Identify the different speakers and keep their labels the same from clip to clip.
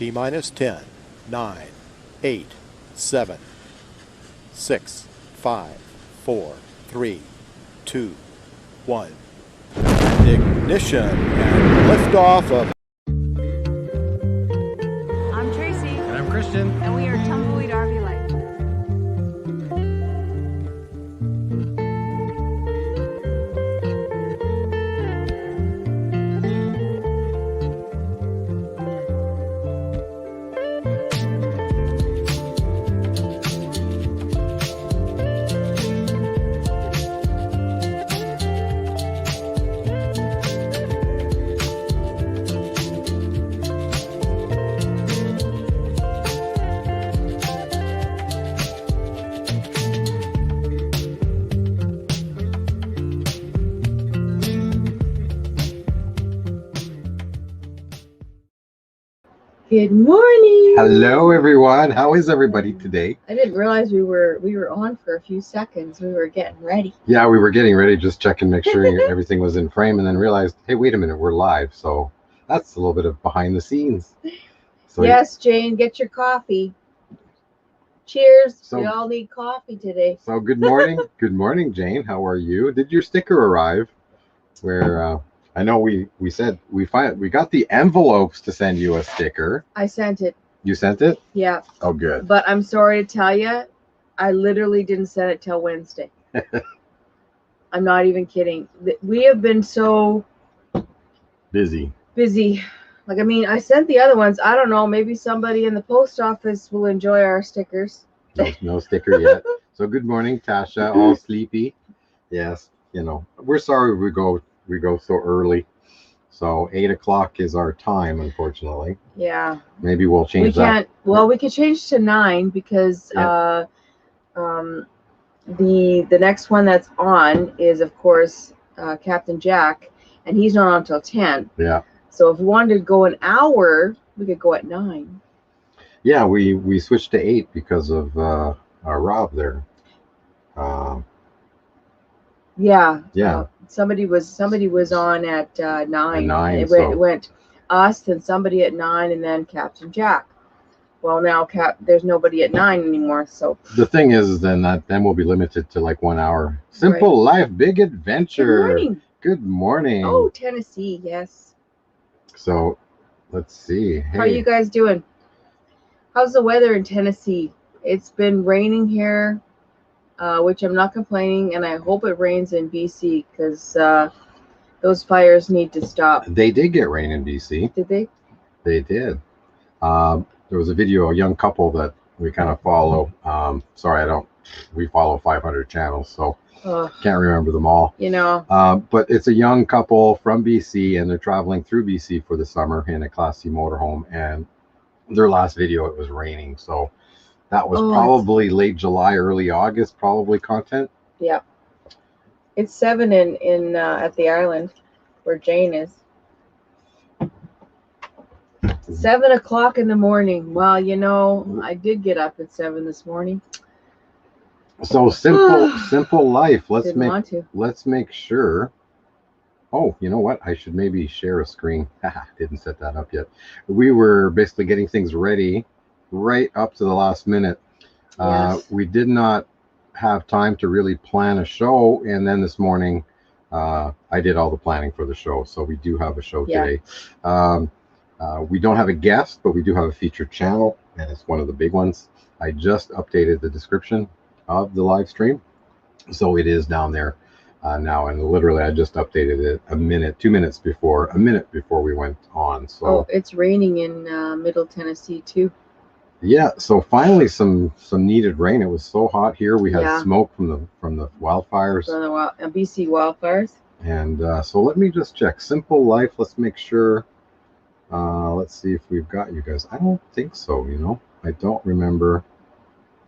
Speaker 1: T minus 10, 9, 8, 7, 6, 5, 4, 3, 2, 1. And ignition and liftoff of.
Speaker 2: I'm Tracy.
Speaker 3: And I'm Christian.
Speaker 2: And we are Tumbleweed RvLife. Good morning.
Speaker 3: Hello, everyone. How is everybody today?
Speaker 2: I didn't realize we were on for a few seconds. We were getting ready.
Speaker 3: Yeah, we were getting ready, just checking, make sure everything was in frame, and then realized, hey, wait a minute, we're live. So that's a little bit of behind the scenes. So
Speaker 2: yes, Jane, get your coffee. Cheers. We all need coffee today.
Speaker 3: So good morning. Good morning, Jane. How are you? Did your sticker arrive? Where I know we said we got the envelopes to send you a sticker.
Speaker 2: I sent it.
Speaker 3: You sent it?
Speaker 2: Yeah.
Speaker 3: Oh, good.
Speaker 2: But I'm sorry to tell you, I literally didn't send it till Wednesday. I'm not even kidding. We have been so
Speaker 3: busy.
Speaker 2: Like, I mean, I sent the other ones. I don't know. Maybe somebody in the post office will enjoy our stickers.
Speaker 3: No sticker yet. So good morning, Tasha. All sleepy. Yes. You know, we're sorry we go so early. So 8 o'clock is our time, unfortunately.
Speaker 2: Yeah.
Speaker 3: Maybe we'll change that.
Speaker 2: We can't. Well, we could change to 9 because the next one that's on is, of course, Captain Jack, and he's not on until 10.
Speaker 3: Yeah.
Speaker 2: So if we wanted to go an hour, we could go at 9.
Speaker 3: Yeah, we switched to 8 because of Rob there.
Speaker 2: Yeah.
Speaker 3: Yeah.
Speaker 2: Somebody was on at 9.
Speaker 3: At 9.
Speaker 2: It went us, then somebody at 9, and then Captain Jack. Well, now there's nobody at 9 anymore. So
Speaker 3: the thing is, then we'll be limited to like 1 hour. Simple life, big adventure.
Speaker 2: Good morning.
Speaker 3: Good morning.
Speaker 2: Oh, Tennessee, yes.
Speaker 3: So let's see. Hey.
Speaker 2: How are you guys doing? How's the weather in Tennessee? It's been raining here, which I'm not complaining, and I hope it rains in BC because those fires need to stop.
Speaker 3: They did get rain in BC.
Speaker 2: Did they?
Speaker 3: They did. There was a video, a young couple that we kind of follow. We follow 500 channels, so can't remember them all.
Speaker 2: You know.
Speaker 3: But it's a young couple from BC, and they're traveling through BC for the summer in a Class C motorhome. And their last video, it was raining, so that was probably late July, early August, probably content.
Speaker 2: Yeah. It's 7 in at the island where Jane is. 7 o'clock in the morning. Well, you know, I did get up at 7 this morning.
Speaker 3: So simple life. Let's make sure. Oh, you know what? I should maybe share a screen. Didn't set that up yet. We were basically getting things ready right up to the last minute.
Speaker 2: Yes.
Speaker 3: We did not have time to really plan a show, and then this morning I did all the planning for the show. So we do have a show today. We don't have a guest, but we do have a featured channel, and it's one of the big ones. I just updated the description of the live stream, so it is down there now, and literally I just updated it a minute before we went on. So
Speaker 2: it's raining in Middle Tennessee too.
Speaker 3: Yeah, so finally some needed rain. It was so hot here. We had smoke from the wildfires.
Speaker 2: From the BC wildfires.
Speaker 3: And so let me just check. Simple life. Let's make sure. Let's see if we've got you guys. I don't think so. You know, I don't remember.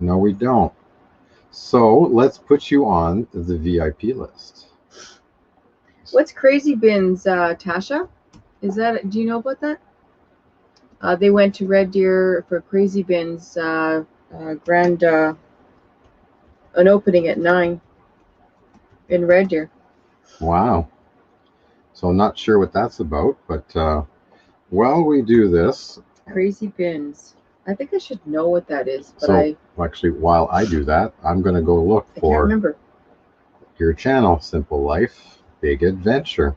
Speaker 3: No, we don't. So let's put you on the VIP list.
Speaker 2: What's Crazy Bins, Tasha? Do you know about that? They went to Red Deer for Crazy Bins an opening at 9 in Red Deer.
Speaker 3: Wow. So I'm not sure what that's about, but while we do this,
Speaker 2: Crazy Bins. I think I should know what that is, but
Speaker 3: So actually, while I do that, I'm going to go look
Speaker 2: I can't
Speaker 3: for
Speaker 2: remember.
Speaker 3: your channel, Simple Life, Big Adventure.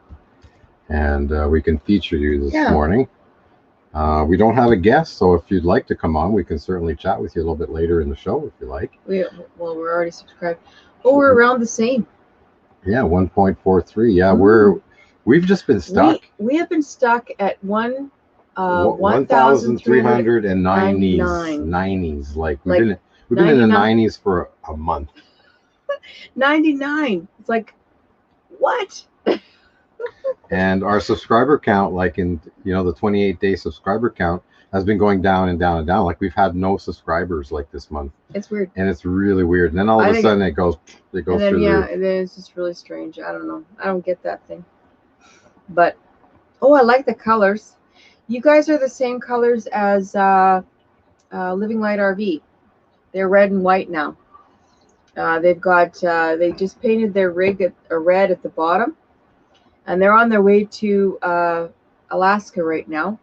Speaker 3: And we can feature you this morning. We don't have a guest, so if you'd like to come on, we can certainly chat with you a little bit later in the show if you like.
Speaker 2: Well, we're already subscribed. Oh, we're around the same.
Speaker 3: Yeah, 1.43. Yeah, we've just been stuck.
Speaker 2: We have been stuck at 1,390s.
Speaker 3: Like we've been in the 90s for a month.
Speaker 2: 99. It's like, what?
Speaker 3: And our subscriber count, like in the 28-day subscriber count, has been going down and down and down. Like we've had no subscribers like this month.
Speaker 2: It's weird.
Speaker 3: And it's really weird. And then all of a sudden it goes through the roof.
Speaker 2: And then it's just really strange. I don't know. I don't get that thing. But I like the colors. You guys are the same colors as Living Light RV. They're red and white now. They've got they just painted their rig red at the bottom, and they're on their way to Alaska right now.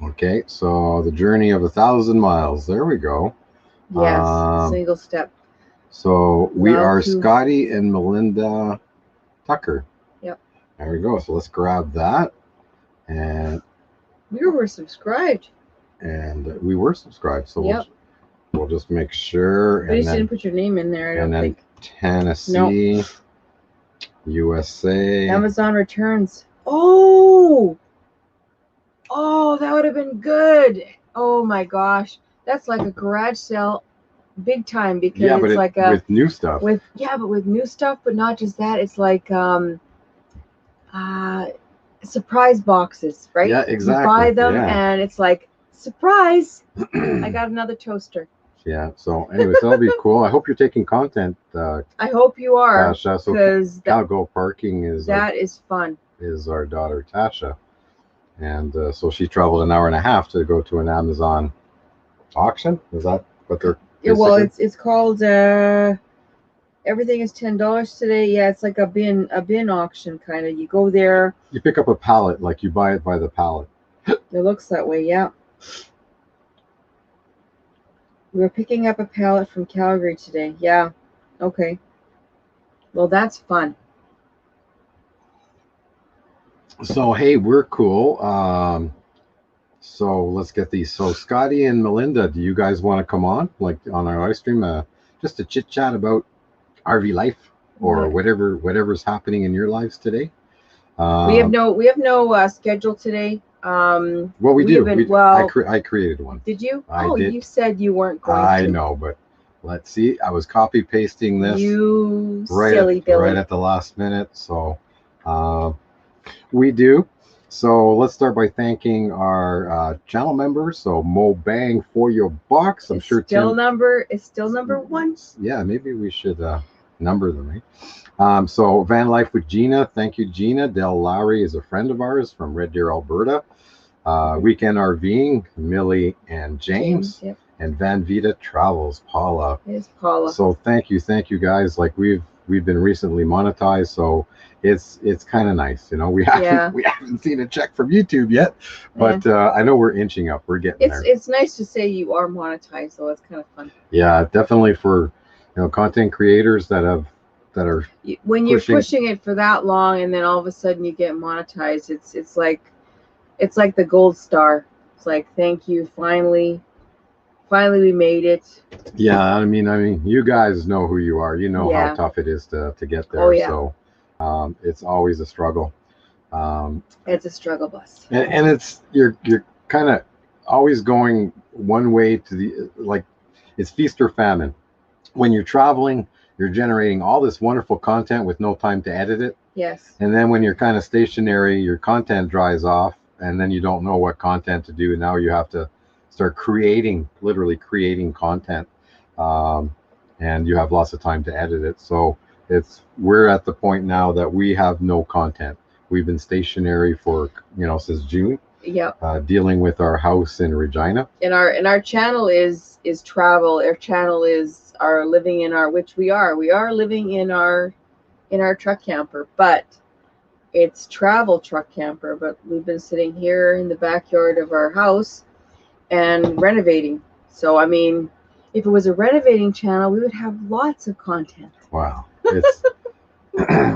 Speaker 3: Okay, so the journey of 1,000 miles. There we go.
Speaker 2: Yes, single step.
Speaker 3: So we are Scotty and Melinda Tucker.
Speaker 2: Yep.
Speaker 3: There we go. So let's grab that. And
Speaker 2: we were subscribed.
Speaker 3: And we were subscribed. So we'll just make sure.
Speaker 2: But you didn't put your name in there, I don't think.
Speaker 3: Tennessee, nope. USA.
Speaker 2: Amazon returns. Oh, that would have been good. Oh my gosh. That's like a garage sale big time, because it's like
Speaker 3: with new stuff.
Speaker 2: But with new stuff, but not just that. It's like surprise boxes, right?
Speaker 3: Yeah, exactly.
Speaker 2: You buy them and it's like, surprise, I got another toaster.
Speaker 3: Yeah, so anyways, that'll be cool. I hope you're taking content.
Speaker 2: I hope you are.
Speaker 3: Tasha, so Cabo parking is
Speaker 2: fun.
Speaker 3: Is our daughter Tasha, and so she traveled an hour and a half to go to an Amazon auction. Is that what they're?
Speaker 2: Yeah, well, it's called everything is $10 today. Yeah, it's like a bin auction kind of. You go there.
Speaker 3: You pick up a pallet, like you buy it by the pallet.
Speaker 2: It looks that way, yeah. We're picking up a pallet from Calgary today. Yeah. Okay. Well, that's fun.
Speaker 3: So, hey, we're cool. So let's get these. So Scotty and Melinda, do you guys want to come on, like on our live stream, just to chit chat about RV life or whatever's happening in your lives today?
Speaker 2: We have no schedule today.
Speaker 3: Well, we do. I created one.
Speaker 2: Did you?
Speaker 3: Did.
Speaker 2: You said you weren't going to.
Speaker 3: I know, but let's see. I was copy pasting this.
Speaker 2: You silly Billy.
Speaker 3: Right at the last minute. So we do. So let's start by thanking our channel members. So MoBang FoYoBucks. I'm sure
Speaker 2: it's still number 1.
Speaker 3: Yeah, maybe we should number them, right? So Van Life with Gina. Thank you, Gina. Del Lowery is a friend of ours from Red Deer, Alberta. Weekend RVing, Millie and James.
Speaker 2: Yep.
Speaker 3: And Vida Travels, Paula.
Speaker 2: It's Paula.
Speaker 3: So thank you guys. Like we've been recently monetized, so it's kind of nice, we haven't seen a check from YouTube yet, but I know we're inching up. We're getting there.
Speaker 2: It's nice to say you are monetized, so it's kind of fun.
Speaker 3: Yeah, definitely for content creators that are
Speaker 2: when you're pushing it for that long and then all of a sudden you get monetized, it's like the gold star. It's like, thank you, finally we made it.
Speaker 3: Yeah, I mean you guys know who you are. You know how tough it is to get there. Oh, yeah. So it's always a struggle.
Speaker 2: It's a struggle bus.
Speaker 3: And it's you're kind of always going one way to the, like, it's feast or famine. When you're traveling, you're generating all this wonderful content with no time to edit it.
Speaker 2: Yes.
Speaker 3: And then when you're kind of stationary, your content dries off, and then you don't know what content to do. Now you have to start literally creating content, and you have lots of time to edit it. So we're at the point now that we have no content. We've been stationary for since June.
Speaker 2: Yep.
Speaker 3: Dealing with our house in Regina.
Speaker 2: And our channel is travel. Our channel is which we are living in our truck camper, but it's travel truck camper, but we've been sitting here in the backyard of our house and renovating. So, I mean, if it was a renovating channel, we would have lots of content.
Speaker 3: Wow. It's,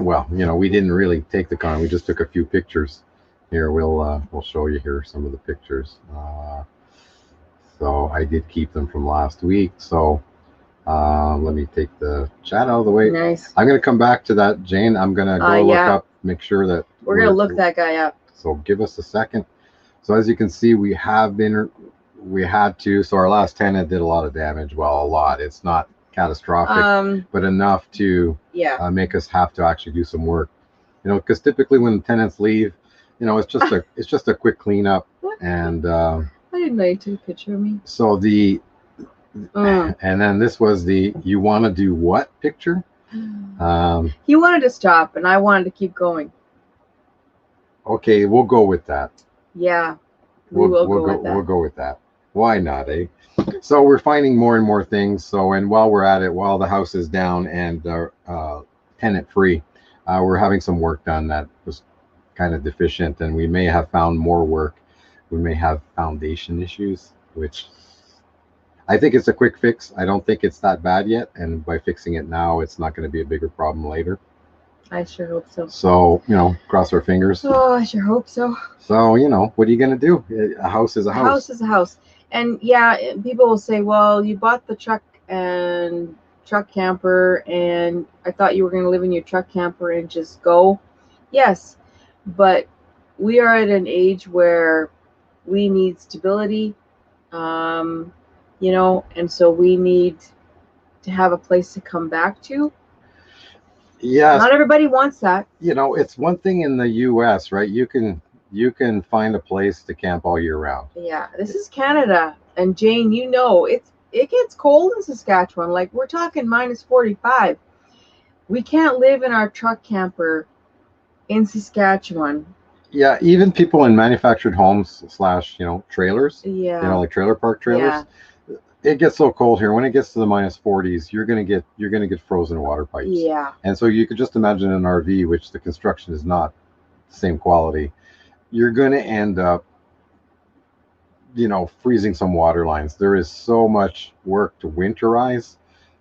Speaker 3: well, you know, we didn't really take the con. We just took a few pictures. Here, we'll show you here some of the pictures. So I did keep them from last week. So let me take the chat out of the way.
Speaker 2: Nice.
Speaker 3: I'm going to come back to that, Jane. I'm going to go look up, make sure that
Speaker 2: we're going to look that guy up.
Speaker 3: So give us a second. So as you can see, we had to. So our last tenant did a lot of damage. Well, a lot. It's not catastrophic, but enough to make us have to actually do some work. You know, because typically when tenants leave, you know, it's just a quick cleanup. And
Speaker 2: I didn't know you took a picture of me.
Speaker 3: So and then this was the you want to do what picture?
Speaker 2: He wanted to stop, and I wanted to keep going.
Speaker 3: Okay, we'll go with that.
Speaker 2: Yeah,
Speaker 3: we'll go with that. Why not, eh? So we're finding more and more things. So, and while we're at it, while the house is down and tenant free, we're having some work done that was kind of deficient, and we may have found more work. We may have foundation issues, which I think it's a quick fix. I don't think it's that bad yet, and by fixing it now, it's not going to be a bigger problem later.
Speaker 2: I sure hope so.
Speaker 3: So, you know, cross our fingers.
Speaker 2: Oh, I sure hope so.
Speaker 3: So, you know, what are you going to do? A house is a house.
Speaker 2: A house is a house. And yeah, people will say, well, you bought the truck camper, and I thought you were going to live in your truck camper and just go. Yes, but we are at an age where we need stability, you know, and so we need to have a place to come back to. Yeah, not everybody wants that.
Speaker 3: You know, it's one thing in the US, right? You can find a place to camp all year round.
Speaker 2: Yeah, this is Canada, and Jane, you know, it gets cold in Saskatchewan. Like, we're talking minus 45. We can't live in our truck camper in Saskatchewan.
Speaker 3: Yeah, even people in manufactured homes / you know, trailers.
Speaker 2: Yeah.
Speaker 3: You know, like trailer park trailers.
Speaker 2: Yeah.
Speaker 3: It gets so cold here. When it gets to the minus 40s, you're gonna get frozen water pipes.
Speaker 2: Yeah. And
Speaker 3: so you could just imagine an RV, which the construction is not the same quality. You're gonna end up, you know, freezing some water lines. There is so much work to winterize,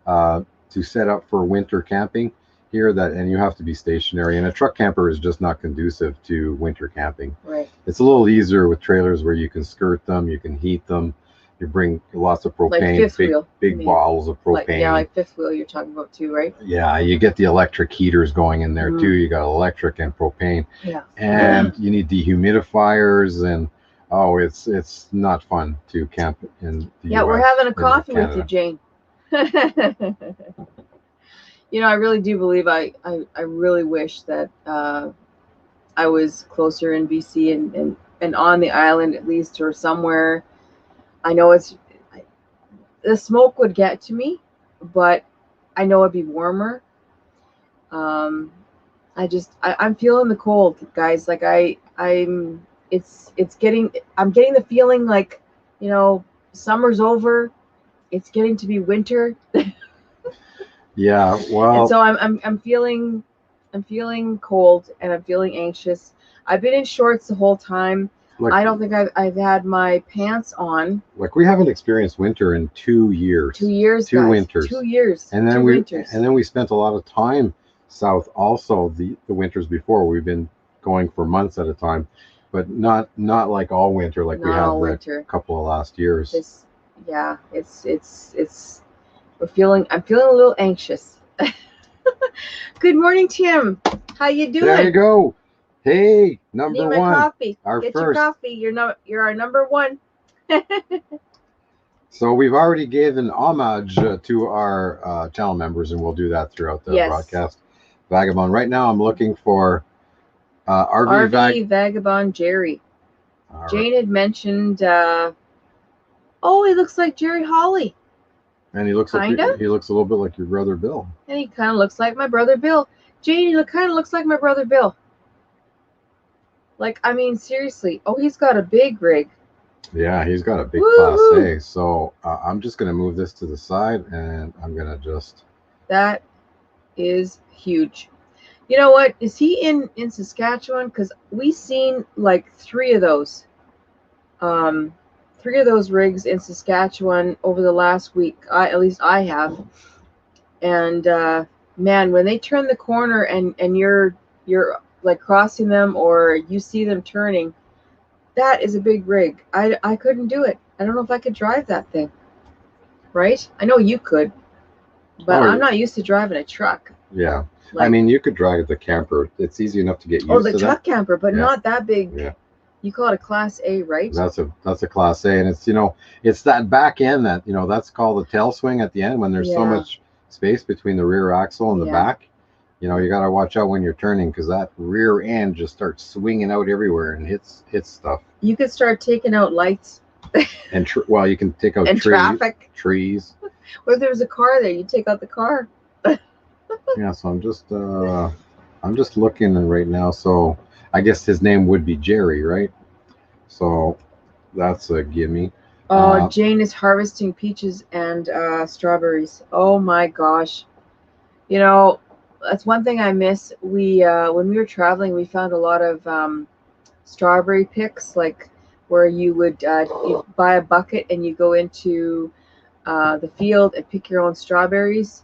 Speaker 3: to set up for winter camping here, and you have to be stationary. And a truck camper is just not conducive to winter camping.
Speaker 2: Right.
Speaker 3: It's a little easier with trailers where you can skirt them, you can heat them. You bring lots of propane,
Speaker 2: like
Speaker 3: big bottles of propane.
Speaker 2: Like fifth wheel you're talking about too, right?
Speaker 3: Yeah, you get the electric heaters going in there too. You got electric and propane.
Speaker 2: Yeah.
Speaker 3: And you need dehumidifiers, and it's not fun to camp in the US,
Speaker 2: we're having a coffee with you, Jane. You know, I really do believe I really wish that I was closer in BC and on the island at least, or somewhere. I know the smoke would get to me, but I know it'd be warmer. I'm feeling the cold, guys. Like I'm getting the feeling like, you know, summer's over. It's getting to be winter.
Speaker 3: Yeah, well.
Speaker 2: And so I'm feeling cold, and I'm feeling anxious. I've been in shorts the whole time. Like, I don't think I've had my pants on.
Speaker 3: Like, we haven't experienced winter in 2 years.
Speaker 2: 2 years,
Speaker 3: Two
Speaker 2: guys.
Speaker 3: winters.
Speaker 2: 2 years.
Speaker 3: And then we spent a lot of time south also the winters before. We've been going for months at a time, but not like all winter like we had the couple of last years.
Speaker 2: I'm feeling a little anxious. Good morning, Tim. How you doing?
Speaker 3: There you go. Hey, number
Speaker 2: one.
Speaker 3: Coffee.
Speaker 2: Get your coffee. You're our number one.
Speaker 3: So we've already given homage to our channel members, and we'll do that throughout the broadcast. Vagabond. Right now, I'm looking for RV
Speaker 2: Vagabond Jerry.
Speaker 3: Right.
Speaker 2: Jane had mentioned. He looks like Jerry Hawley.
Speaker 3: And he looks a little bit like your brother Bill.
Speaker 2: And he kind of looks like my brother Bill. Jane, he kind of looks like my brother Bill. Like, I mean, seriously. Oh, he's got a big rig.
Speaker 3: Yeah, he's got a big Class A. So I'm just going to move this to the side, and I'm going to just...
Speaker 2: That is huge. You know what? Is he in Saskatchewan? Because we seen like three of those rigs in Saskatchewan over the last week. At least I have. And man, when they turn the corner and you're like crossing them or you see them turning, that is a big rig. I couldn't do it. I don't know if I could drive that thing. Right? I know you could, but I'm not used to driving a truck.
Speaker 3: Yeah.
Speaker 2: Like,
Speaker 3: I mean, you could drive the camper. It's easy enough to get used to.
Speaker 2: Oh, the truck camper, but not that big.
Speaker 3: Yeah.
Speaker 2: You call it a Class A, right?
Speaker 3: That's a Class A, and it's, you know, it's that back end that, you know, that's called the tail swing at the end when there's so much space between the rear axle and the back. You know, you got to watch out when you're turning because that rear end just starts swinging out everywhere and hits stuff.
Speaker 2: You could start taking out lights.
Speaker 3: And well, you can take out trees.
Speaker 2: Or if there was a car there, you take out the car.
Speaker 3: Yeah, so I'm just looking right now. So I guess his name would be Jerry, right? So that's a gimme.
Speaker 2: Oh, Jane is harvesting peaches and strawberries. Oh my gosh. You know, that's one thing I miss. We when we were traveling, we found a lot of strawberry picks, like where you would you buy a bucket and you go into the field and pick your own strawberries.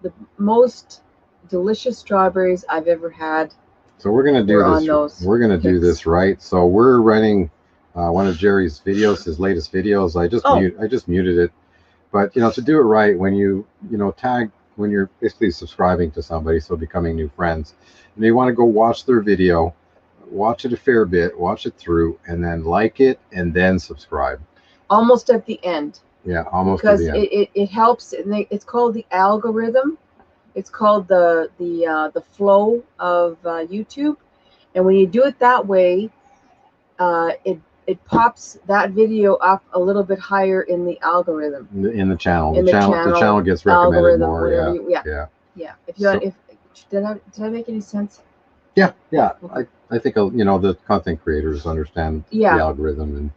Speaker 2: The most delicious strawberries I've ever had.
Speaker 3: So we're gonna do this. We're gonna do this right. So we're running one of Jerry's videos, his latest videos. I just muted it, but you know, to do it right, when you tag, when you're basically subscribing to somebody, so becoming new friends, and you want to go watch their video, watch it a fair bit, watch it through, and then like it, and then subscribe.
Speaker 2: Almost at the end.
Speaker 3: Yeah, almost
Speaker 2: because
Speaker 3: at the end.
Speaker 2: It helps. It's called the algorithm. It's called the flow of YouTube, and when you do it that way, it pops that video up a little bit higher in the algorithm.
Speaker 3: In the channel. The channel gets recommended more.
Speaker 2: Yeah. If did I make any sense?
Speaker 3: Yeah. I think, you know, the content creators understand the algorithm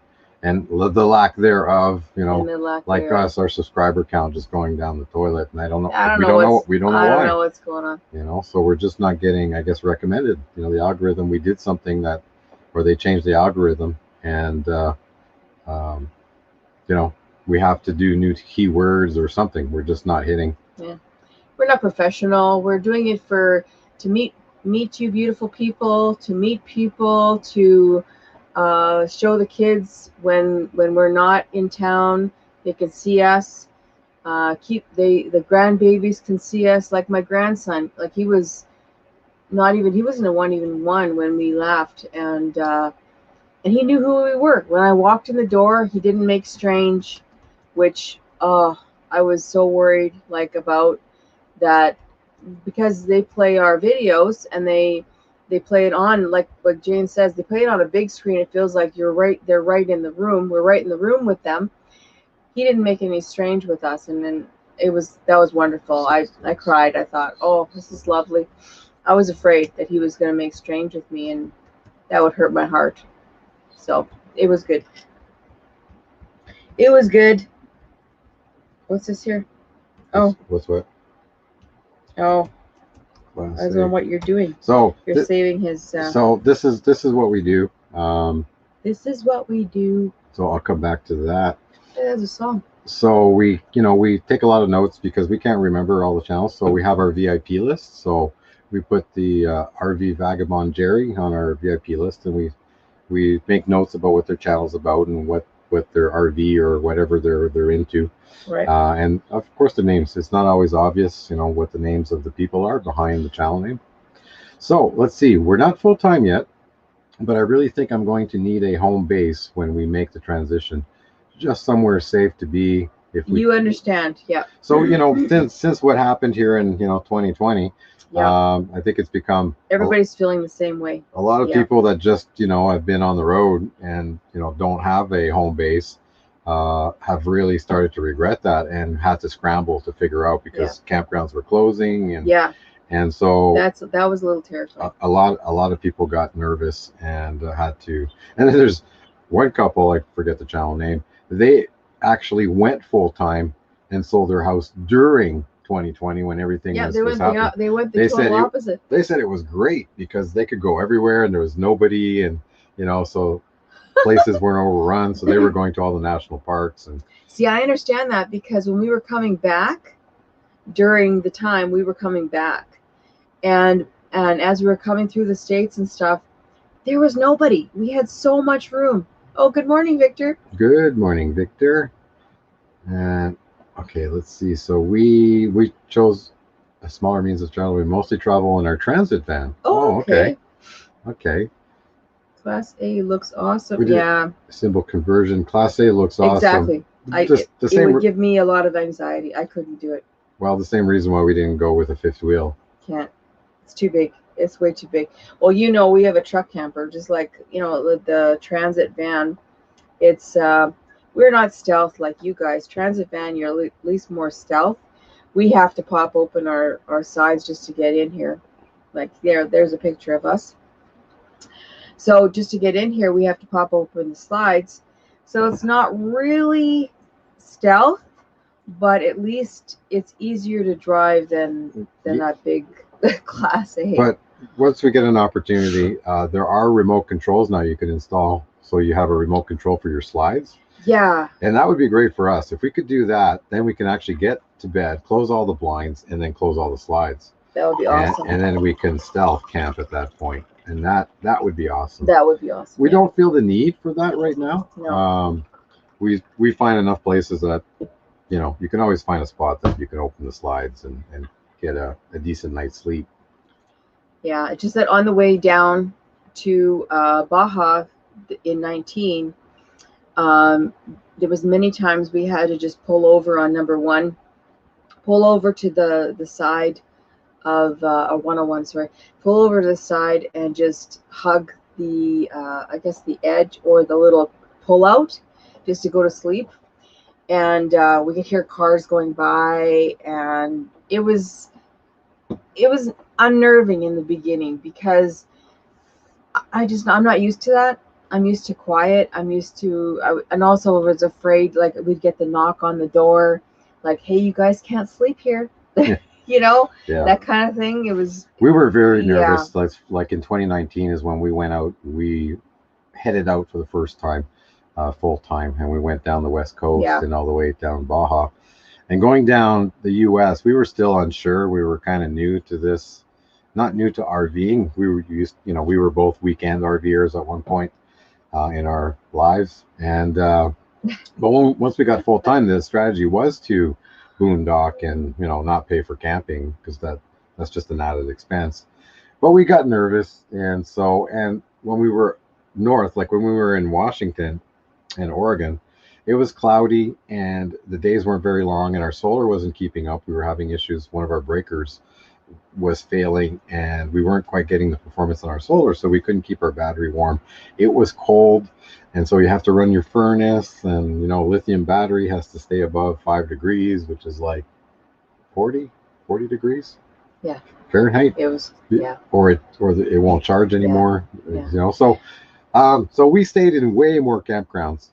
Speaker 3: and the lack thereof, you know, like us, our subscriber count just going down the toilet, and we don't know why. I don't know what's going on. You know, so we're just not getting, I guess, recommended. You know, the algorithm. We did something where they changed the algorithm, and you know, we have to do new keywords or something. We're just not hitting.
Speaker 2: Yeah, we're not professional. We're doing it to meet you beautiful people, to meet people, to show the kids when we're not in town, they can see us. The grandbabies can see us. Like my grandson, like he wasn't a one when we left, and he knew who we were. When I walked in the door, he didn't make strange, which I was so worried about that, because they play our videos and they play it on, like what Jane says, they play it on a big screen. It feels like they're right in the room. We're right in the room with them. He didn't make any strange with us, and then that was wonderful. I cried. I thought, oh, this is lovely. I was afraid that he was going to make strange with me, and that would hurt my heart. So it was good. It was good. What's this here? Oh.
Speaker 3: What's what?
Speaker 2: Oh. I don't know what you're doing.
Speaker 3: So
Speaker 2: you're saving his.
Speaker 3: So this is what we do.
Speaker 2: This is what we do.
Speaker 3: So I'll come back to that.
Speaker 2: There's a song.
Speaker 3: So we take a lot of notes because we can't remember all the channels. So we have our VIP list. So we put the RV Vagabond Jerry on our VIP list, and we make notes about what their channel's about and what their RV or whatever they're into.
Speaker 2: Right.
Speaker 3: And of course the names. It's not always obvious, you know, what the names of the people are behind the channel name. So let's see. We're not full time yet, but I really think I'm going to need a home base when we make the transition. Just somewhere safe to be.
Speaker 2: You understand, yeah.
Speaker 3: So, you know, since what happened here in 2020, I think it's become,
Speaker 2: everybody's feeling the same way.
Speaker 3: A lot of people that just have been on the road and don't have a home base have really started to regret that and had to scramble to figure out, because campgrounds were closing, and so that was a little terrifying. A lot of people got nervous and had to. And then there's one couple, I forget the channel name. They actually went full time and sold their house during 2020 when everything
Speaker 2: Yeah,
Speaker 3: was,
Speaker 2: they
Speaker 3: was
Speaker 2: went
Speaker 3: happening.
Speaker 2: they went the
Speaker 3: They said
Speaker 2: total opposite.
Speaker 3: They said it was great because they could go everywhere and there was nobody, and so places weren't overrun, so they were going to all the national parks. And
Speaker 2: See, I understand that because when we were coming back, during the time we were coming back, and as we were coming through the states and stuff, there was nobody. We had so much room. Oh, good morning, Victor.
Speaker 3: Good morning, Victor. And okay, let's see. So we chose a smaller means of travel. We mostly travel in our transit van.
Speaker 2: Oh, okay.
Speaker 3: Okay.
Speaker 2: Class A looks awesome.
Speaker 3: We did
Speaker 2: Yeah.
Speaker 3: Symbol conversion. Class A looks awesome.
Speaker 2: Exactly.
Speaker 3: It
Speaker 2: would give me a lot of anxiety. I couldn't do it.
Speaker 3: Well, the same reason why we didn't go with a fifth wheel.
Speaker 2: Can't. It's too big. It's way too big. Well, we have a truck camper, just like, the transit van. It's, we're not stealth like you guys. Transit van, you're at least more stealth. We have to pop open our sides just to get in here. Like there's a picture of us. So just to get in here, we have to pop open the slides. So it's not really stealth, but at least it's easier to drive than that big Class A.
Speaker 3: But once we get an opportunity, there are remote controls now you can install. So you have a remote control for your slides.
Speaker 2: Yeah.
Speaker 3: And that would be great for us. If we could do that, then we can actually get to bed, close all the blinds, and then close all the slides.
Speaker 2: That would be awesome.
Speaker 3: And then we can stealth camp at that point. And that would be awesome.
Speaker 2: That would be awesome.
Speaker 3: We don't feel the need for that right now.
Speaker 2: No.
Speaker 3: We find enough places that, you can always find a spot that you can open the slides and get a decent night's sleep.
Speaker 2: Yeah, it's just that on the way down to Baja in 19, there was many times we had to just pull over on number 1, pull over to the side of 101, sorry, pull over to the side and just hug the I guess the edge or the little pull out just to go to sleep. And we could hear cars going by, and it was unnerving in the beginning because I'm not used to that. I'm used to quiet. And also I was afraid, like, we'd get the knock on the door, like, hey, you guys can't sleep here. Yeah. That kind of thing. We
Speaker 3: were very nervous. Like in 2019 is when we went out. We headed out for the first time, full time, and we went down the West Coast and all the way down Baja. And going down the U.S., we were still unsure. We were kind of new to this, not new to RVing. We were we were both weekend RVers at one point in our lives. And but once we got full time, the strategy was to boondock and not pay for camping, because that's just an added expense. But we got nervous, and when we were north, like when we were in Washington and Oregon, it was cloudy and the days weren't very long, and our solar wasn't keeping up. We were having issues. One of our breakers was failing, and we weren't quite getting the performance on our solar, so we couldn't keep our battery warm. It was cold, and so you have to run your furnace, and lithium battery has to stay above 5 degrees, which is like 40 degrees Fahrenheit.
Speaker 2: It was
Speaker 3: or it won't charge anymore. So we stayed in way more campgrounds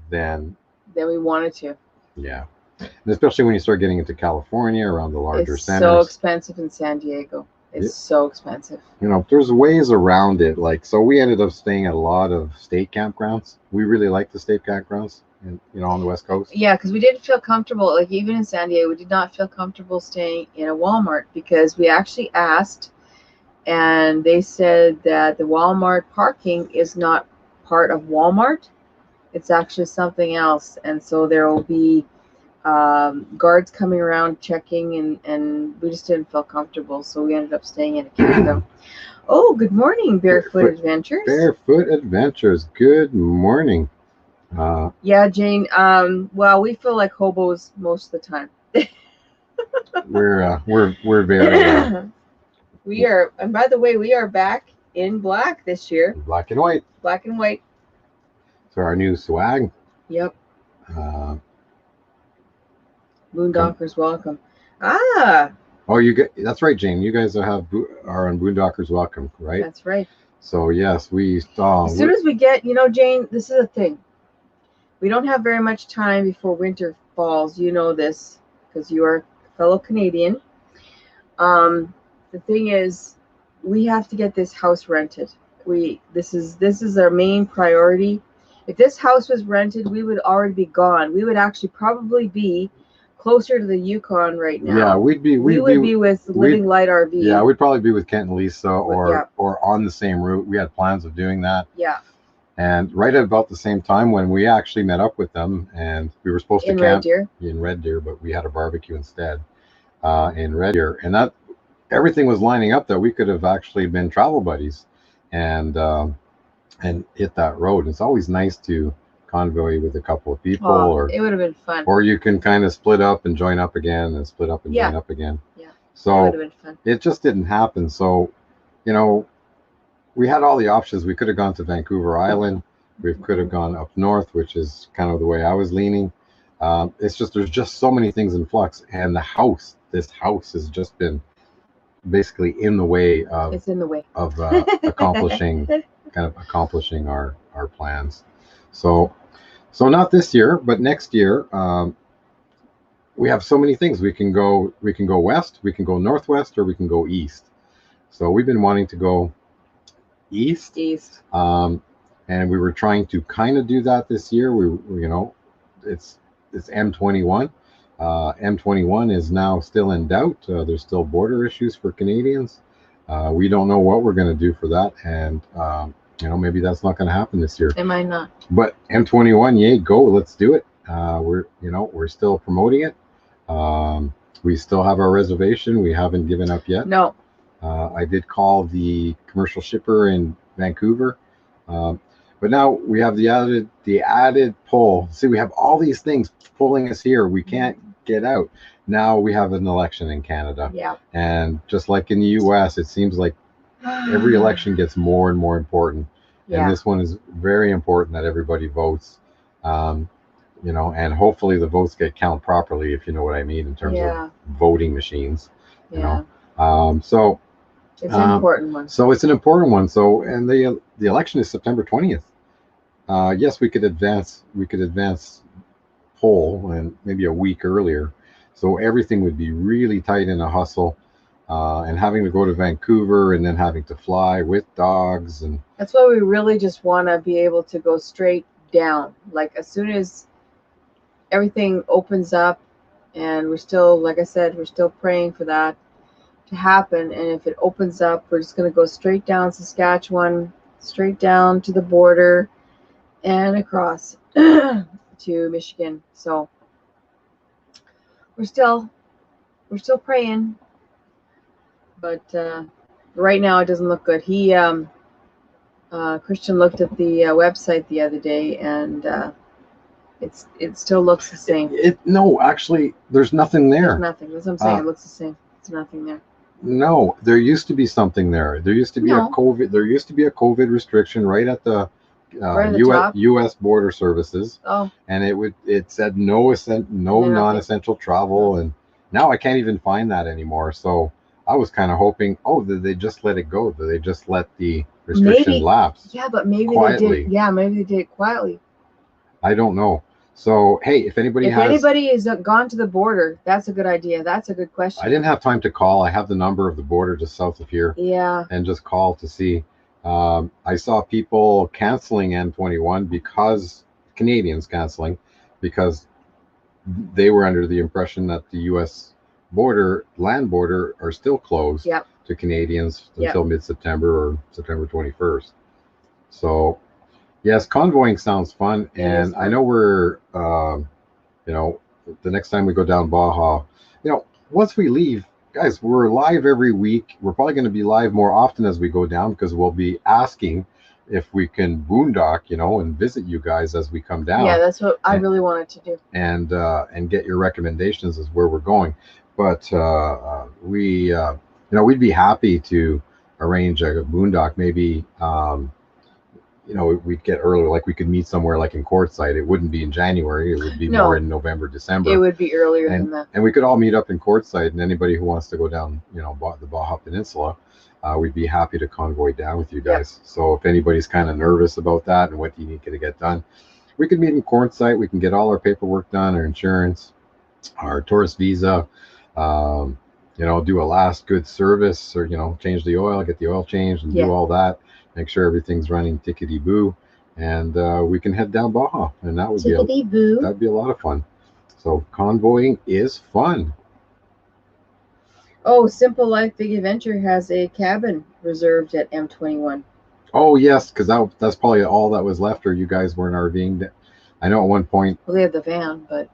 Speaker 3: than
Speaker 2: we wanted to.
Speaker 3: Yeah. And especially when you start getting into California, around the larger centers.
Speaker 2: It's so expensive in San Diego. It's so expensive.
Speaker 3: There's ways around it. So we ended up staying at a lot of state campgrounds. We really like the state campgrounds, on the West Coast.
Speaker 2: Yeah, because we didn't feel comfortable. Like, even in San Diego, we did not feel comfortable staying in a Walmart, because we actually asked, and they said that the Walmart parking is not part of Walmart. It's actually something else. And so there will be guards coming around checking, and we just didn't feel comfortable, so we ended up staying in a campground. Oh, good morning, Barefoot Adventures.
Speaker 3: Barefoot Adventures, good morning.
Speaker 2: Yeah, Jane. Well, we feel like hobos most of the time.
Speaker 3: we're very
Speaker 2: we are, and by the way, we are back in black this year.
Speaker 3: Black and white.
Speaker 2: Black and white.
Speaker 3: So our new swag.
Speaker 2: Yep. Boondockers welcome. Ah.
Speaker 3: Oh, that's right, Jane. You guys are on Boondockers welcome, right?
Speaker 2: That's right.
Speaker 3: So yes, we saw.
Speaker 2: As soon as we get, Jane, this is a thing. We don't have very much time before winter falls. You know this because you are fellow Canadian. The thing is, we have to get this house rented. This is our main priority. If this house was rented, we would already be gone. We would actually probably be closer to the Yukon right now.
Speaker 3: Yeah, we would be
Speaker 2: with Living Light RV.
Speaker 3: Yeah, we'd probably be with Kent and Lisa, or
Speaker 2: Yeah.
Speaker 3: or on the same route. We had plans of doing that.
Speaker 2: Yeah.
Speaker 3: And right at about the same time when we actually met up with them, and we were supposed to camp in Red Deer, but we had a barbecue instead in Red Deer, and that everything was lining up that we could have actually been travel buddies and hit that road. It's always nice to convoy with a couple of people, or
Speaker 2: it would have been fun.
Speaker 3: Or you can kind of split up and join up again, and split up and join up again.
Speaker 2: Yeah.
Speaker 3: So
Speaker 2: it would have been fun.
Speaker 3: It just didn't happen. So, you know, we had all the options. We could have gone to Vancouver Island. We could have gone up north, which is kind of the way I was leaning. It's just, there's just so many things in flux, and this house has just been basically in the way of,
Speaker 2: it's in the way
Speaker 3: of accomplishing our plans. So not this year, but next year, we have so many things. We can go west, we can go northwest, or we can go east. So we've been wanting to go east. And we were trying to kind of do that this year. It's M21. M21 is now still in doubt. There's still border issues for Canadians. We don't know what we're going to do for that, and maybe that's not going to happen this year.
Speaker 2: It might not.
Speaker 3: But M21, yay, go! Let's do it. We're still promoting it. We still have our reservation. We haven't given up yet.
Speaker 2: No.
Speaker 3: I did call the commercial shipper in Vancouver, but now we have the added pull. See, we have all these things pulling us here. We can't get out. Now we have an election in Canada.
Speaker 2: Yeah.
Speaker 3: And just like in the U.S., it seems like every election gets more and more important. Yeah. And this one is very important that everybody votes. And hopefully the votes get counted properly, if you know what I mean, in terms of voting machines. So
Speaker 2: it's an important one.
Speaker 3: So it's an important one. So, and the election is September 20th. Yes, we could advance poll and maybe a week earlier. So everything would be really tight in a hustle, and having to go to Vancouver and then having to fly with dogs. And
Speaker 2: that's why we really just want to be able to go straight down. Like as soon as everything opens up, and we're still, like I said, we're still praying for that to happen. And if it opens up, we're just going to go straight down Saskatchewan, straight down to the border and across to Michigan. So we're still praying, but right now it doesn't look good. Christian looked at the website the other day, and it still looks the same.
Speaker 3: No, actually, there's nothing there.
Speaker 2: There's nothing. That's what I'm saying. It looks the same. There's nothing there.
Speaker 3: No, there used to be something there. There used to be a COVID. There used to be a COVID restriction right at the U.S. border services.
Speaker 2: Oh.
Speaker 3: And it said no non-essential travel, and now I can't even find that anymore. So I was kind of hoping, did they just let it go? Did they just let the restriction lapse?
Speaker 2: Yeah, but maybe
Speaker 3: quietly.
Speaker 2: They did. Yeah, maybe they did it quietly.
Speaker 3: I don't know. So hey, if anybody
Speaker 2: has gone to the border, that's a good idea. That's a good question.
Speaker 3: I didn't have time to call. I have the number of the border just south of here.
Speaker 2: Yeah.
Speaker 3: And just call to see. I saw people canceling M21 because Canadians canceling because they were under the impression that the U.S. land border are still closed to Canadians until mid-September or September 21st. So yes, convoying sounds fun, and I know we're the next time we go down Baja, once we leave, guys, we're live every week. We're probably going to be live more often as we go down, because we'll be asking if we can boondock, and visit you guys as we come down.
Speaker 2: Yeah, that's what I really wanted to do.
Speaker 3: And get your recommendations as where we're going. But we'd be happy to arrange a boondock. Maybe we'd get earlier, like we could meet somewhere like in Quartzsite. It wouldn't be in January. It would be more in November, December.
Speaker 2: It would be earlier than that.
Speaker 3: And we could all meet up in Quartzsite, and anybody who wants to go down, the Baja Peninsula, we'd be happy to convoy down with you guys. Yep. So if anybody's kind of nervous about that and what you need to get done, we could meet in Quartzsite. We can get all our paperwork done, our insurance, our tourist visa, You know, do a last good service, or, you know, change the oil, get the oil changed, and do all that. Make sure everything's running tickety boo, and we can head down Baja, and that would that'd be a lot of fun. So convoying is fun.
Speaker 2: Oh, Simple Life Big Adventure has a cabin reserved at M21.
Speaker 3: Oh yes, because that's probably all that was left, or you guys weren't RVing. I know at one point.
Speaker 2: Well, they had the van, but.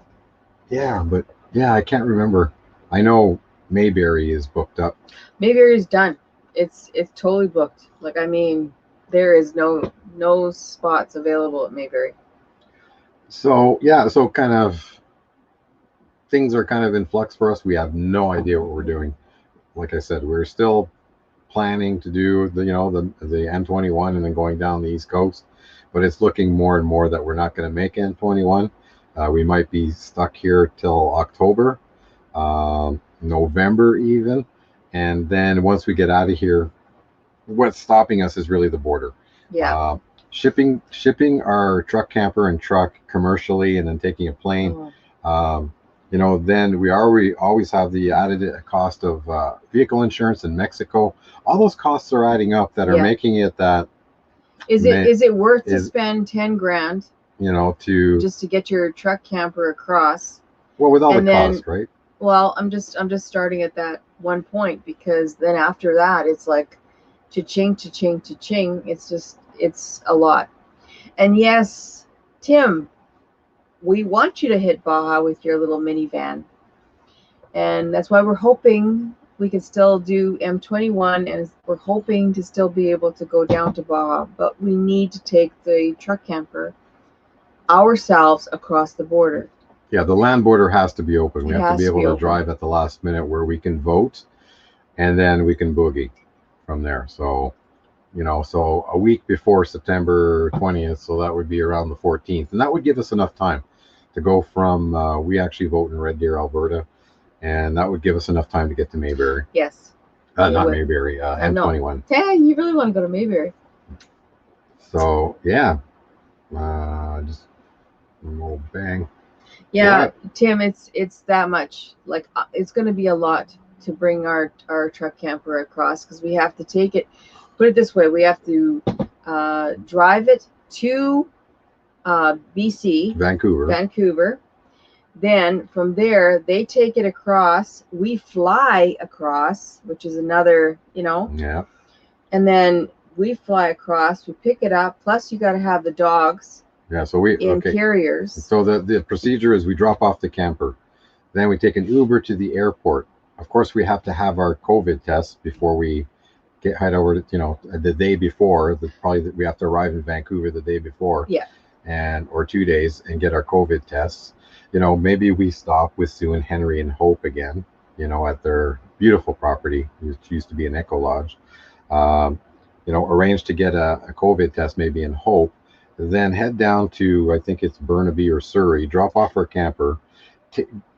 Speaker 3: Yeah, but yeah, I can't remember. I know Mayberry is booked up.
Speaker 2: Mayberry is done. It's totally booked. Like, I mean, there is no spots available at Mayberry.
Speaker 3: So yeah, so kind of things are kind of in flux for us. We have no idea what we're doing. Like I said, we're still planning to do the, you know, the M21 and then going down the East Coast, but it's looking more and more that we're not going to make M21. We might be stuck here till October, November even, and then once we get out of here, what's stopping us is really the border.
Speaker 2: Yeah.
Speaker 3: Shipping our truck camper and truck commercially, and then taking a plane. You know, then we always have the added cost of vehicle insurance in Mexico. All those costs are adding up that are making it that.
Speaker 2: Is it worth to spend 10 grand?
Speaker 3: You know,
Speaker 2: just to get your truck camper across.
Speaker 3: Well, with all the cost, right?
Speaker 2: Well, I'm just starting at that one point, because then after that it's like cha-ching, cha-ching, cha-ching. It's a lot. And yes, Tim, we want you to hit Baja with your little minivan, and that's why we're hoping we can still do M21, and we're hoping to still be able to go down to Baja, but we need to take the truck camper ourselves across the border.
Speaker 3: Yeah, the land border has to be open. We have to be able to drive at the last minute where we can vote, and then we can boogie from there. So, you know, so a week before September 20th, so that would be around the 14th, and that would give us enough time to go from, we actually vote in Red Deer, Alberta, and that would give us enough time to get to Mayberry.
Speaker 2: Yes.
Speaker 3: Not Mayberry, M21.
Speaker 2: Yeah, you really want to go to Mayberry.
Speaker 3: So, yeah. Just MoBang.
Speaker 2: Yeah, Tim, it's that much. Like, it's going to be a lot to bring our truck camper across, because we have to take it, put it this way, we have to drive it to BC, Vancouver. Then from there they take it across, we fly across, which is another, you know.
Speaker 3: Yeah.
Speaker 2: And then we fly across, we pick it up, plus you got to have the dogs.
Speaker 3: Yeah, so we
Speaker 2: in carriers.
Speaker 3: So the procedure is we drop off the camper, then we take an Uber to the airport. Of course, we have to have our COVID test before we head over to, you know, the day before. We have to arrive in Vancouver the day before.
Speaker 2: Yeah.
Speaker 3: Or 2 days and get our COVID tests. You know, maybe we stop with Sue and Henry and Hope again, you know, at their beautiful property, which used to be an Eco Lodge. You know, arrange to get a COVID test maybe in Hope, then head down to, I think it's Burnaby or Surrey, drop off our camper,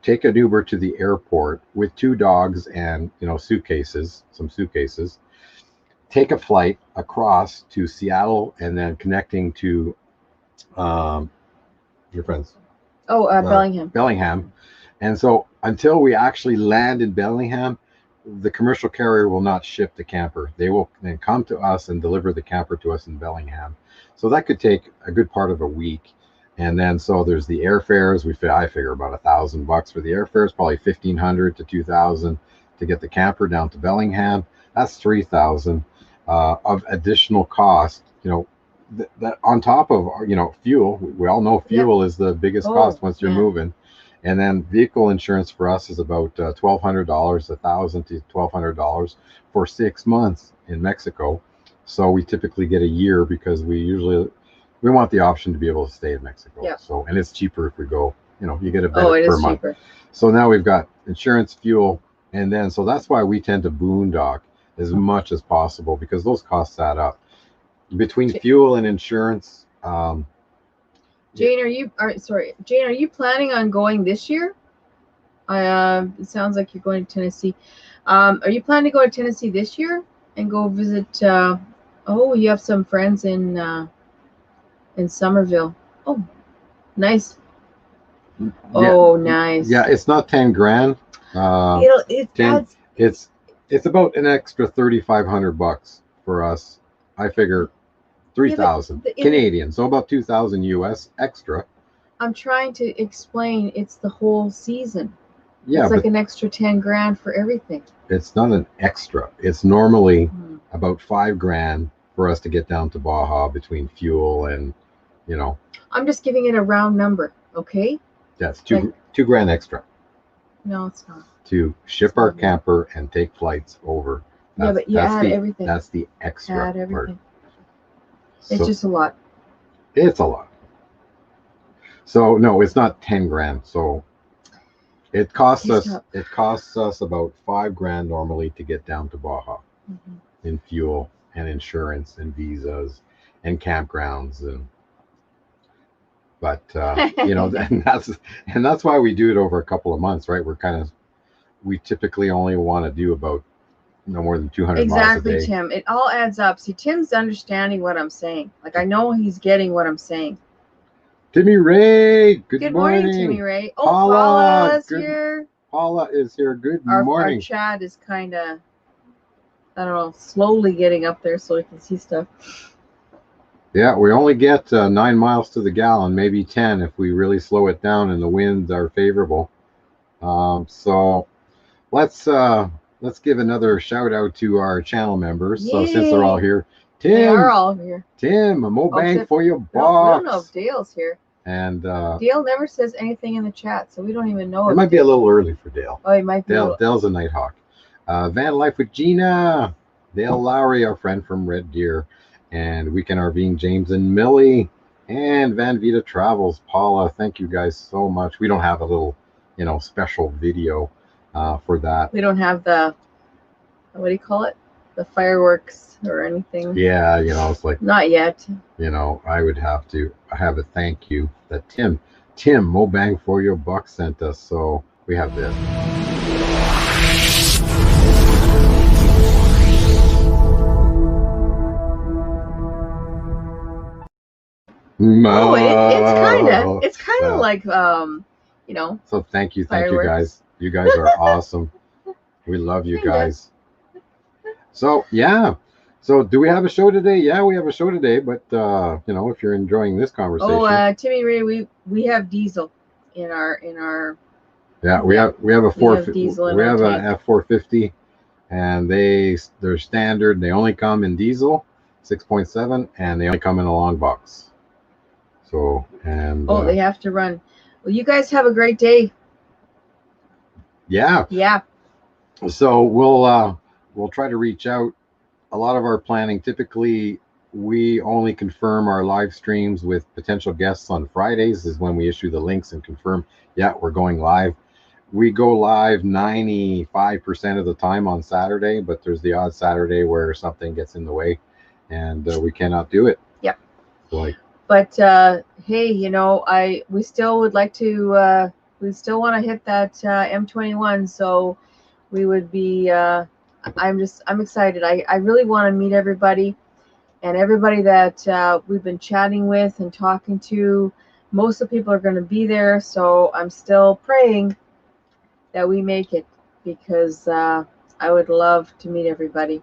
Speaker 3: take an Uber to the airport with 2 dogs and, you know, some suitcases, take a flight across to Seattle, and then connecting to your friends. Bellingham. And so until we actually land in Bellingham, the commercial carrier will not ship the camper. They will then come to us and deliver the camper to us in Bellingham. So that could take a good part of a week. And then so there's the airfares. I figure about $1,000 for the airfares, probably $1,500 to $2,000 to get the camper down to Bellingham. That's $3,000 of additional cost. You know, that on top of, you know, fuel. We all know fuel is the biggest cost once you're moving. And then vehicle insurance for us is about $1,200, $1,000 to $1,200 for 6 months in Mexico. So we typically get a year, because we want the option to be able to stay in Mexico.
Speaker 2: Yeah.
Speaker 3: So, and it's cheaper if we go, you know, you get a better per month.
Speaker 2: Cheaper.
Speaker 3: So now we've got insurance, fuel, and then, so that's why we tend to boondock as much as possible, because those costs add up. Between fuel and insurance,
Speaker 2: Jane, are you planning on going this year? It sounds like you're going to Tennessee. Are you planning to go to Tennessee this year and go visit? You have some friends in Somerville. Oh, nice.
Speaker 3: Yeah,
Speaker 2: oh, nice.
Speaker 3: Yeah, it's not 10 grand.
Speaker 2: It
Speaker 3: 10,
Speaker 2: adds.
Speaker 3: it's about an extra $3,500 for us. I figure 3,000 Canadian, so about 2,000 US extra.
Speaker 2: I'm trying to explain. It's the whole season.
Speaker 3: Yeah,
Speaker 2: it's like an extra 10 grand for everything.
Speaker 3: It's not an extra. It's normally about $5,000 for us to get down to Baja between fuel and, you know.
Speaker 2: I'm just giving it a round number, okay?
Speaker 3: That's $2,000 extra.
Speaker 2: No, it's not.
Speaker 3: To ship our camper and take flights over.
Speaker 2: Yeah, but you add everything.
Speaker 3: That's the extra
Speaker 2: add everything.
Speaker 3: Part.
Speaker 2: It's just a lot.
Speaker 3: It's a lot. So no, it's not 10 grand. So it costs us about $5,000 normally to get down to Baja in fuel and insurance and visas and campgrounds but you know, and that's why we do it over a couple of months, right? We typically only want to do about no more than 200 miles a day.
Speaker 2: Exactly, Tim. It all adds up. See, Tim's understanding what I'm saying. Like, I know he's getting what I'm saying.
Speaker 3: Timmy Ray, good morning.
Speaker 2: Timmy Ray. Oh, Paula's here.
Speaker 3: Paula is here. Good morning.
Speaker 2: Our chat is kind of, I don't know, slowly getting up there so we can see stuff.
Speaker 3: Yeah, we only get 9 miles to the gallon, maybe 10 if we really slow it down and the winds are favorable. So let's give another shout out to our channel members. Yay. So since they're all here, Tim,
Speaker 2: they are all here.
Speaker 3: Tim, MoBang FoYoBucks.
Speaker 2: I don't know if Dale's here.
Speaker 3: And
Speaker 2: Dale never says anything in the chat, so we don't even know.
Speaker 3: It might be a little early for Dale.
Speaker 2: Oh, it might be.
Speaker 3: Dale's a night hawk. Van Life with Gina, Dale Lowery, our friend from Red Deer, and Weekend RVing James and Millie, and Vida Travels Paula. Thank you guys so much. We don't have a little, you know, special video for that.
Speaker 2: We don't have the, what do you call it, the fireworks or anything.
Speaker 3: Yeah, you know, it's like,
Speaker 2: not yet.
Speaker 3: You know, I would have to have a thank you that Tim MoBang FoYoBucks sent us. So we have this.
Speaker 2: Oh, it's kind of like you know.
Speaker 3: So thank you guys. You guys are awesome. We love you guys. So yeah. So do we have a show today? Yeah, we have a show today. But you know, if you're enjoying this conversation.
Speaker 2: Oh, Timmy Ray, we have diesel in our.
Speaker 3: Yeah, we have a we have a F450, and they're standard. They only come in diesel, 6.7, and they only come in a long box. So
Speaker 2: they have to run. Well, you guys have a great day.
Speaker 3: Yeah.
Speaker 2: Yeah.
Speaker 3: So we'll try to reach out. A lot of our planning, typically we only confirm our live streams with potential guests on Fridays is when we issue the links and confirm, yeah, we're going live. We go live 95% of the time on Saturday, but there's the odd Saturday where something gets in the way and we cannot do it.
Speaker 2: Yep.
Speaker 3: But
Speaker 2: hey, you know, we still would like to we still want to hit that M21, so we would be I'm excited. I really want to meet everybody, and everybody that we've been chatting with and talking to. Most of the people are going to be there, so I'm still praying that we make it, because I would love to meet everybody.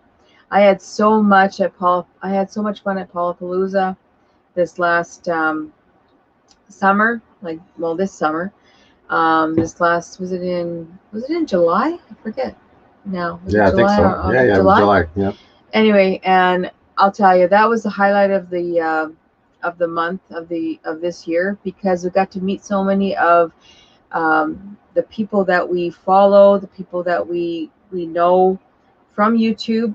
Speaker 2: I had so much fun at Paulapalooza this last summer, this summer. Was it in July? I forget now.
Speaker 3: Yeah, I think so. Yeah, July. Yeah.
Speaker 2: Anyway, and I'll tell you, that was the highlight of the month of this year, because we got to meet so many of the people that we follow, the people that we know from YouTube,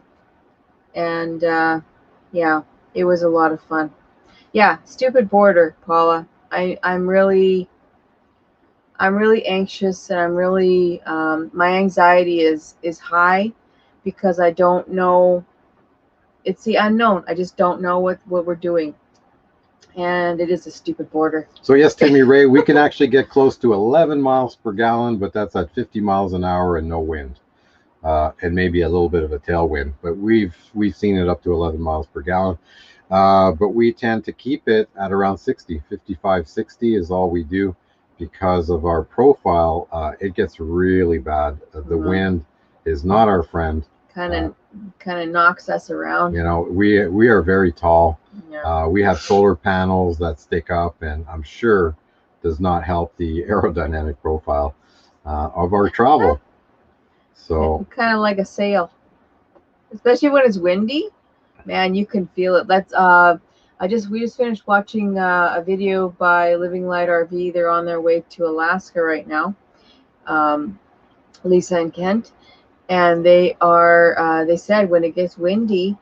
Speaker 2: and yeah, it was a lot of fun. Yeah, stupid border, Paula. I'm really anxious, and I'm really my anxiety is high, because I don't know. It's the unknown. I just don't know what we're doing, and it is a stupid border.
Speaker 3: So yes, Timmy Ray, we can actually get close to 11 miles per gallon, but that's at 50 miles an hour and no wind, and maybe a little bit of a tailwind. But we've seen it up to 11 miles per gallon. But we tend to keep it at around 60, 55, 60 is all we do. because of our profile, it gets really bad. The wind is not our friend.
Speaker 2: Kind of knocks us around.
Speaker 3: You know, we are very tall.
Speaker 2: Yeah.
Speaker 3: We have solar panels that stick up, and I'm sure does not help the aerodynamic profile of our travel. So
Speaker 2: kind of like a sail, especially when it's windy. Man, you can feel it. That's we just finished watching a video by Living Light RV. They're on their way to Alaska right now, Lisa and Kent, and they said when it gets windy,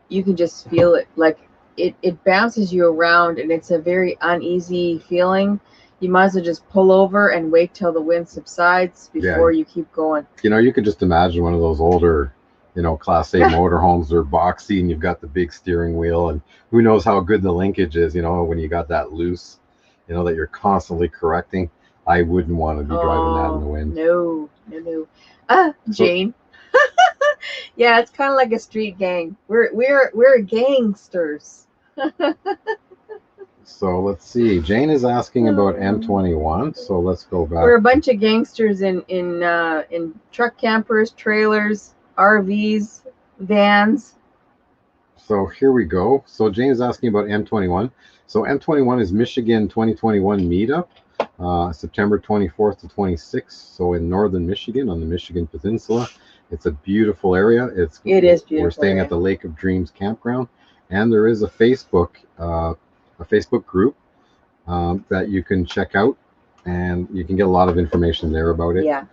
Speaker 2: you can just feel it. Like it bounces you around, and it's a very uneasy feeling. You might as well just pull over and wait till the wind subsides before you keep going.
Speaker 3: You know, you could just imagine one of those older, you know, Class A motorhomes. They're boxy, and you've got the big steering wheel, and who knows how good the linkage is, you know, when you got that loose, you know, that you're constantly correcting. I wouldn't want to be driving that in the wind.
Speaker 2: No. Jane. Yeah, it's kind of like a street gang. We're gangsters.
Speaker 3: So let's see. Jane is asking about M21. So let's go back.
Speaker 2: We're a bunch of gangsters in truck campers, trailers, RVs, vans.
Speaker 3: So here we go. So Jane is asking about M21. So M21 is Michigan 2021 meetup, September 24th to 26th. So in northern Michigan, on the Michigan Peninsula. It's a beautiful area. It is beautiful. We're staying at the Lake of Dreams campground, and there is a Facebook group that you can check out, and you can get a lot of information there about it.
Speaker 2: Yeah.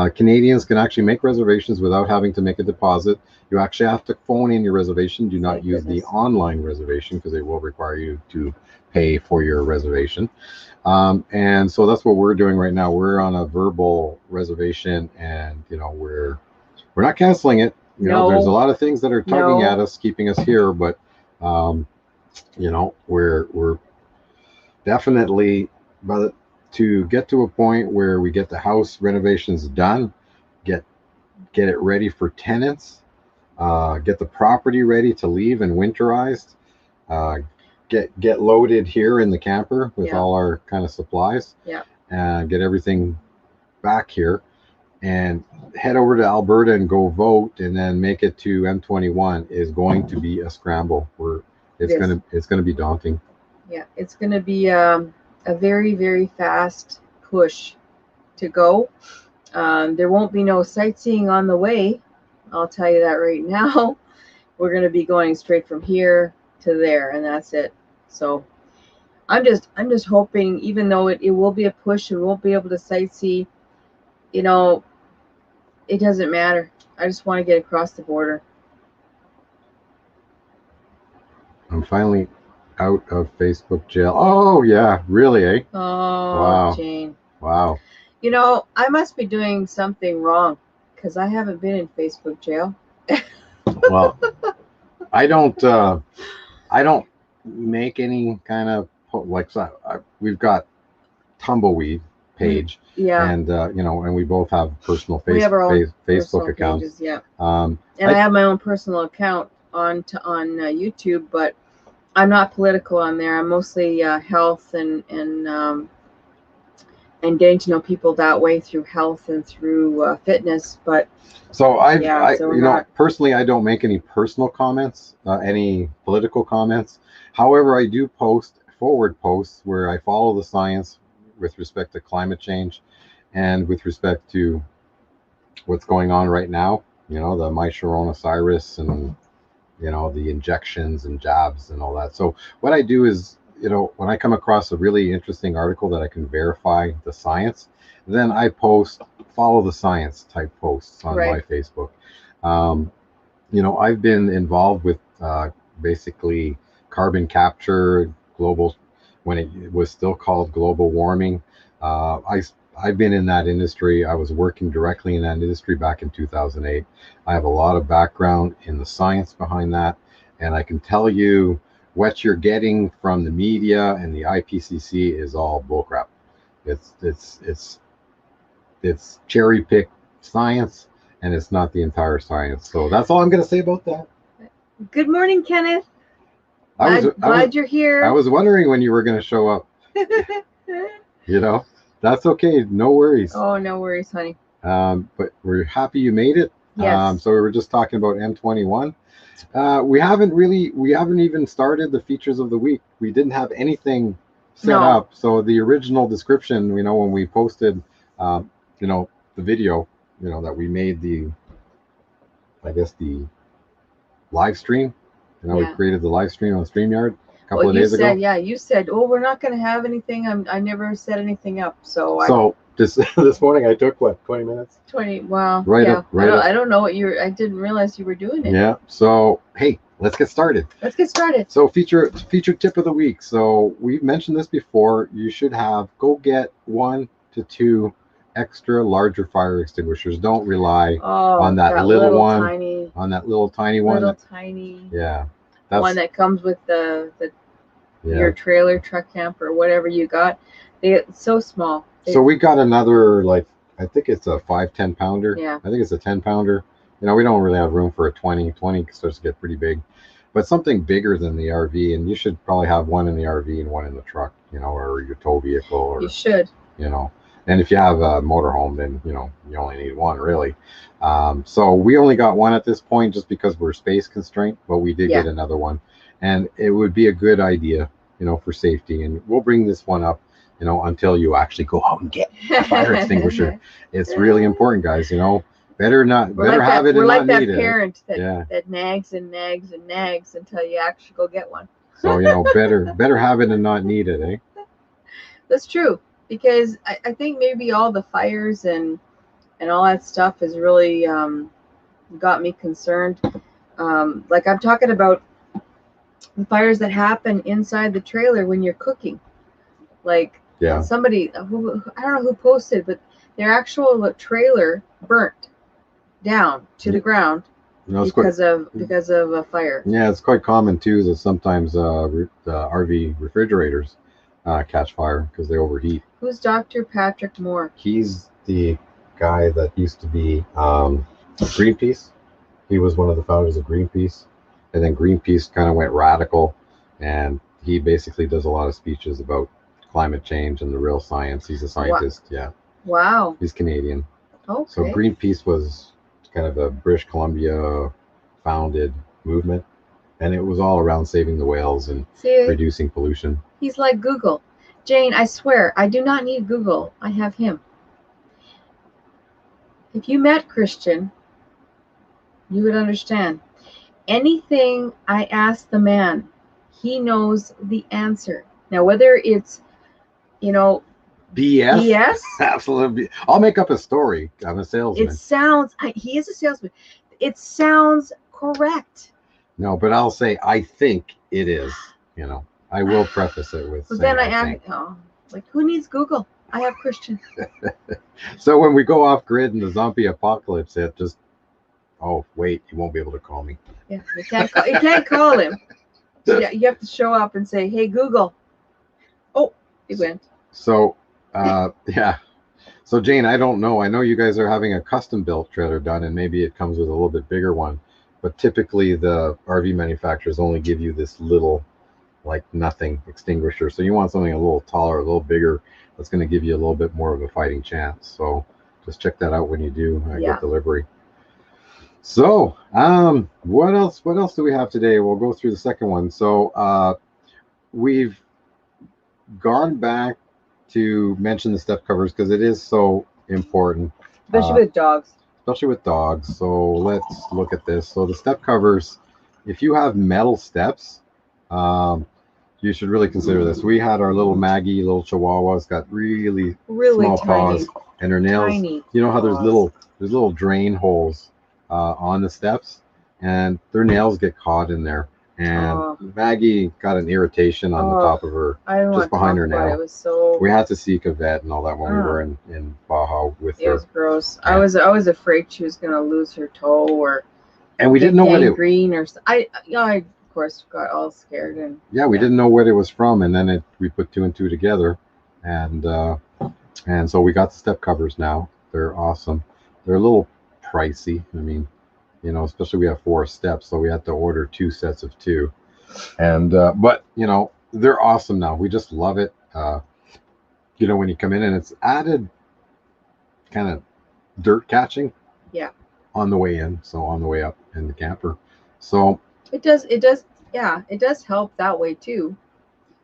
Speaker 3: Canadians can actually make reservations without having to make a deposit. You actually have to phone in your reservation. Do not use the online reservation because they will require you to pay for your reservation. And so that's what we're doing right now. We're on a verbal reservation, and you know, we're not canceling it. You know, there's a lot of things that are tugging at us, keeping us here, but you know, we're definitely to get to a point where we get the house renovations done, get it ready for tenants, get the property ready to leave and winterized, get loaded here in the camper with all our kind of supplies, and get everything back here, and head over to Alberta and go vote, and then make it to M21 is going to be a scramble. It's gonna be daunting.
Speaker 2: Yeah, it's gonna be a very, very fast push to go. There won't be no sightseeing on the way. I'll tell you that right now. We're gonna be going straight from here to there, and that's it. So I'm just hoping, even though it will be a push, we won't be able to sightsee. You know, it doesn't matter. I just want to get across the border.
Speaker 3: I'm finally out of Facebook jail. Oh yeah, really, eh?
Speaker 2: Oh,
Speaker 3: wow.
Speaker 2: Jane.
Speaker 3: Wow.
Speaker 2: You know, I must be doing something wrong because I haven't been in Facebook jail.
Speaker 3: Well, I don't make any kind of we've got Tumbleweed page, and you know, and we both have personal Facebook accounts.
Speaker 2: Pages, and I have my own personal account on YouTube, but I'm not political on there. I'm mostly health and getting to know people that way through health and through fitness. But
Speaker 3: so personally, I don't make any personal comments, any political comments. However, I do post forward posts where I follow the science with respect to climate change and with respect to what's going on right now. You know, the coronavirus and, you know, the injections and jabs and all that. So what I do is, you know, when I come across a really interesting article that I can verify the science, then I follow the science type posts on my Facebook. You know, I've been involved with basically carbon capture, when it was still called global warming. I've been in that industry. I was working directly in that industry back in 2008. I have a lot of background in the science behind that, and I can tell you what you're getting from the media and the IPCC is all bullcrap. It's cherry picked science, and it's not the entire science. So that's all I'm going to say about that.
Speaker 2: Good morning, Kenneth. Glad you're here.
Speaker 3: I was wondering when you were going to show up. You know. That's okay. No worries.
Speaker 2: Oh, no worries, honey.
Speaker 3: But we're happy you made it.
Speaker 2: Yes.
Speaker 3: So we were just talking about M21. We haven't even started the features of the week. We didn't have anything set up. So the original description, you know, when we posted, you know, the video, you know, that we made I guess the live stream, you know, we created the live stream on StreamYard a couple of days ago.
Speaker 2: Yeah, you said, oh, we're not going to have anything. I never set anything up. So
Speaker 3: this morning I took what, 20 minutes?
Speaker 2: 20. Wow.
Speaker 3: Right
Speaker 2: yeah.
Speaker 3: up.
Speaker 2: I don't know what I didn't realize you were doing it.
Speaker 3: Yeah. So, hey, let's get started.
Speaker 2: Let's get started.
Speaker 3: So feature tip of the week. So we've mentioned this before. You should go get 1 to 2 extra larger fire extinguishers. Don't rely on that little one, on that little tiny one. Yeah. That's
Speaker 2: one that comes with your trailer, truck camper, whatever you got. It's so small.
Speaker 3: So we got another, like, I think it's a 5-10 pounder.
Speaker 2: Yeah.
Speaker 3: I think it's a 10 pounder. You know, we don't really have room for a 20. 20 starts to get pretty big. But something bigger than the RV, and you should probably have one in the RV and one in the truck, you know, or your tow vehicle. Or,
Speaker 2: you should.
Speaker 3: You know, and if you have a motorhome, then, you know, you only need one, really. So we only got one at this point just because we're space constrained, but we did get another one. And it would be a good idea, you know, for safety. And we'll bring this one up, you know, until you actually go out and get a fire extinguisher. It's really important, guys, you know. Better have it and not need it.
Speaker 2: We're like that parent that nags and nags and nags until you actually go get one.
Speaker 3: So, you know, better have it and not need it, eh?
Speaker 2: That's true, because I think maybe all the fires and all that stuff has really got me concerned. Like, I'm talking about the fires that happen inside the trailer when you're cooking. Like, somebody, I don't know who posted, but their actual trailer burnt down to the ground because of a fire.
Speaker 3: Yeah, it's quite common too that sometimes the RV refrigerators catch fire because they overheat.
Speaker 2: Who's Dr. Patrick Moore?
Speaker 3: He's the guy that used to be Greenpeace. He was one of the founders of Greenpeace, and then Greenpeace kind of went radical, and he basically does a lot of speeches about climate change and the real science. He's a scientist. Yeah.
Speaker 2: Wow.
Speaker 3: He's Canadian.
Speaker 2: Okay.
Speaker 3: So Greenpeace was kind of a British Columbia founded movement, and it was all around saving the whales and reducing pollution.
Speaker 2: He's like Google. Jane, I swear, I do not need Google. I have him. If you met Christian, you would understand. Anything I ask the man, he knows the answer. Now, whether it's, you know, BS?
Speaker 3: Absolutely. I'll make up a story. I'm a salesman.
Speaker 2: He is a salesman. It sounds correct.
Speaker 3: No, but I'll say, I think it is, you know. I will preface it with
Speaker 2: saying then I ask, like, who needs Google? I have Christian.
Speaker 3: So when we go off grid and the zombie apocalypse hit, just, oh, wait, you won't be able to call me.
Speaker 2: Yeah, you can't call him. Yeah, you have to show up and say, hey, Google. Oh, he went.
Speaker 3: So, yeah. So, Jane, I don't know. I know you guys are having a custom-built trailer done, and maybe it comes with a little bit bigger one. But typically, the RV manufacturers only give you this little, like, nothing extinguisher. So you want something a little taller, a little bigger, that's going to give you a little bit more of a fighting chance. So just check that out when you do get delivery. So, what else do we have today? We'll go through the second one. So, we've gone back to mention the step covers because it is so important.
Speaker 2: Especially with dogs.
Speaker 3: Especially with dogs. So let's look at this. So the step covers, if you have metal steps, you should really consider this. We had our little Maggie, little Chihuahua. It's got really small paws, and her nails. You know how there's little drain holes on the steps, and their nails get caught in there. And Maggie got an irritation on the top of her, just behind her nail. We had to seek a vet and all that when we were in Baja with her.
Speaker 2: It was gross. Yeah. I was afraid she was gonna lose her toe
Speaker 3: and we didn't know what it
Speaker 2: green or I of course got all scared and
Speaker 3: we didn't know what it was from, and then we put 2 and 2 together, and so we got the step covers now. They're awesome. They're a little pricey. I mean, you know, especially we have 4 steps, so we had to order 2 sets of 2, and but you know, they're awesome now. We just love it. you know, when you come in, and it's added kind of dirt catching.
Speaker 2: Yeah.
Speaker 3: On the way in, so on the way up in the camper. So
Speaker 2: it does, yeah, it does help that way too.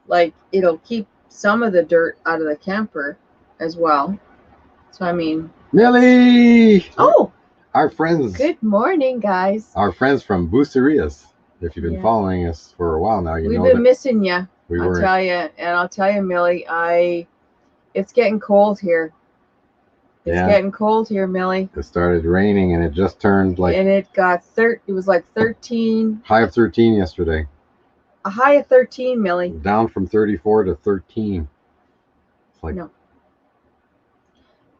Speaker 2: Like, it'll keep some of the dirt out of the camper as well. So I mean,
Speaker 3: Millie!
Speaker 2: Oh,
Speaker 3: our friends.
Speaker 2: Good morning, guys.
Speaker 3: Our friends from Bucerias. If you've been following us for a while now,
Speaker 2: we've been missing you.
Speaker 3: I'll
Speaker 2: tell you, Millie, it's getting cold here. It's getting cold here, Millie.
Speaker 3: It started raining and it just turned like,
Speaker 2: and it got it was like 13.
Speaker 3: High of 13 yesterday.
Speaker 2: A high of 13, Millie.
Speaker 3: Down from 34 to 13. It's like,
Speaker 2: no.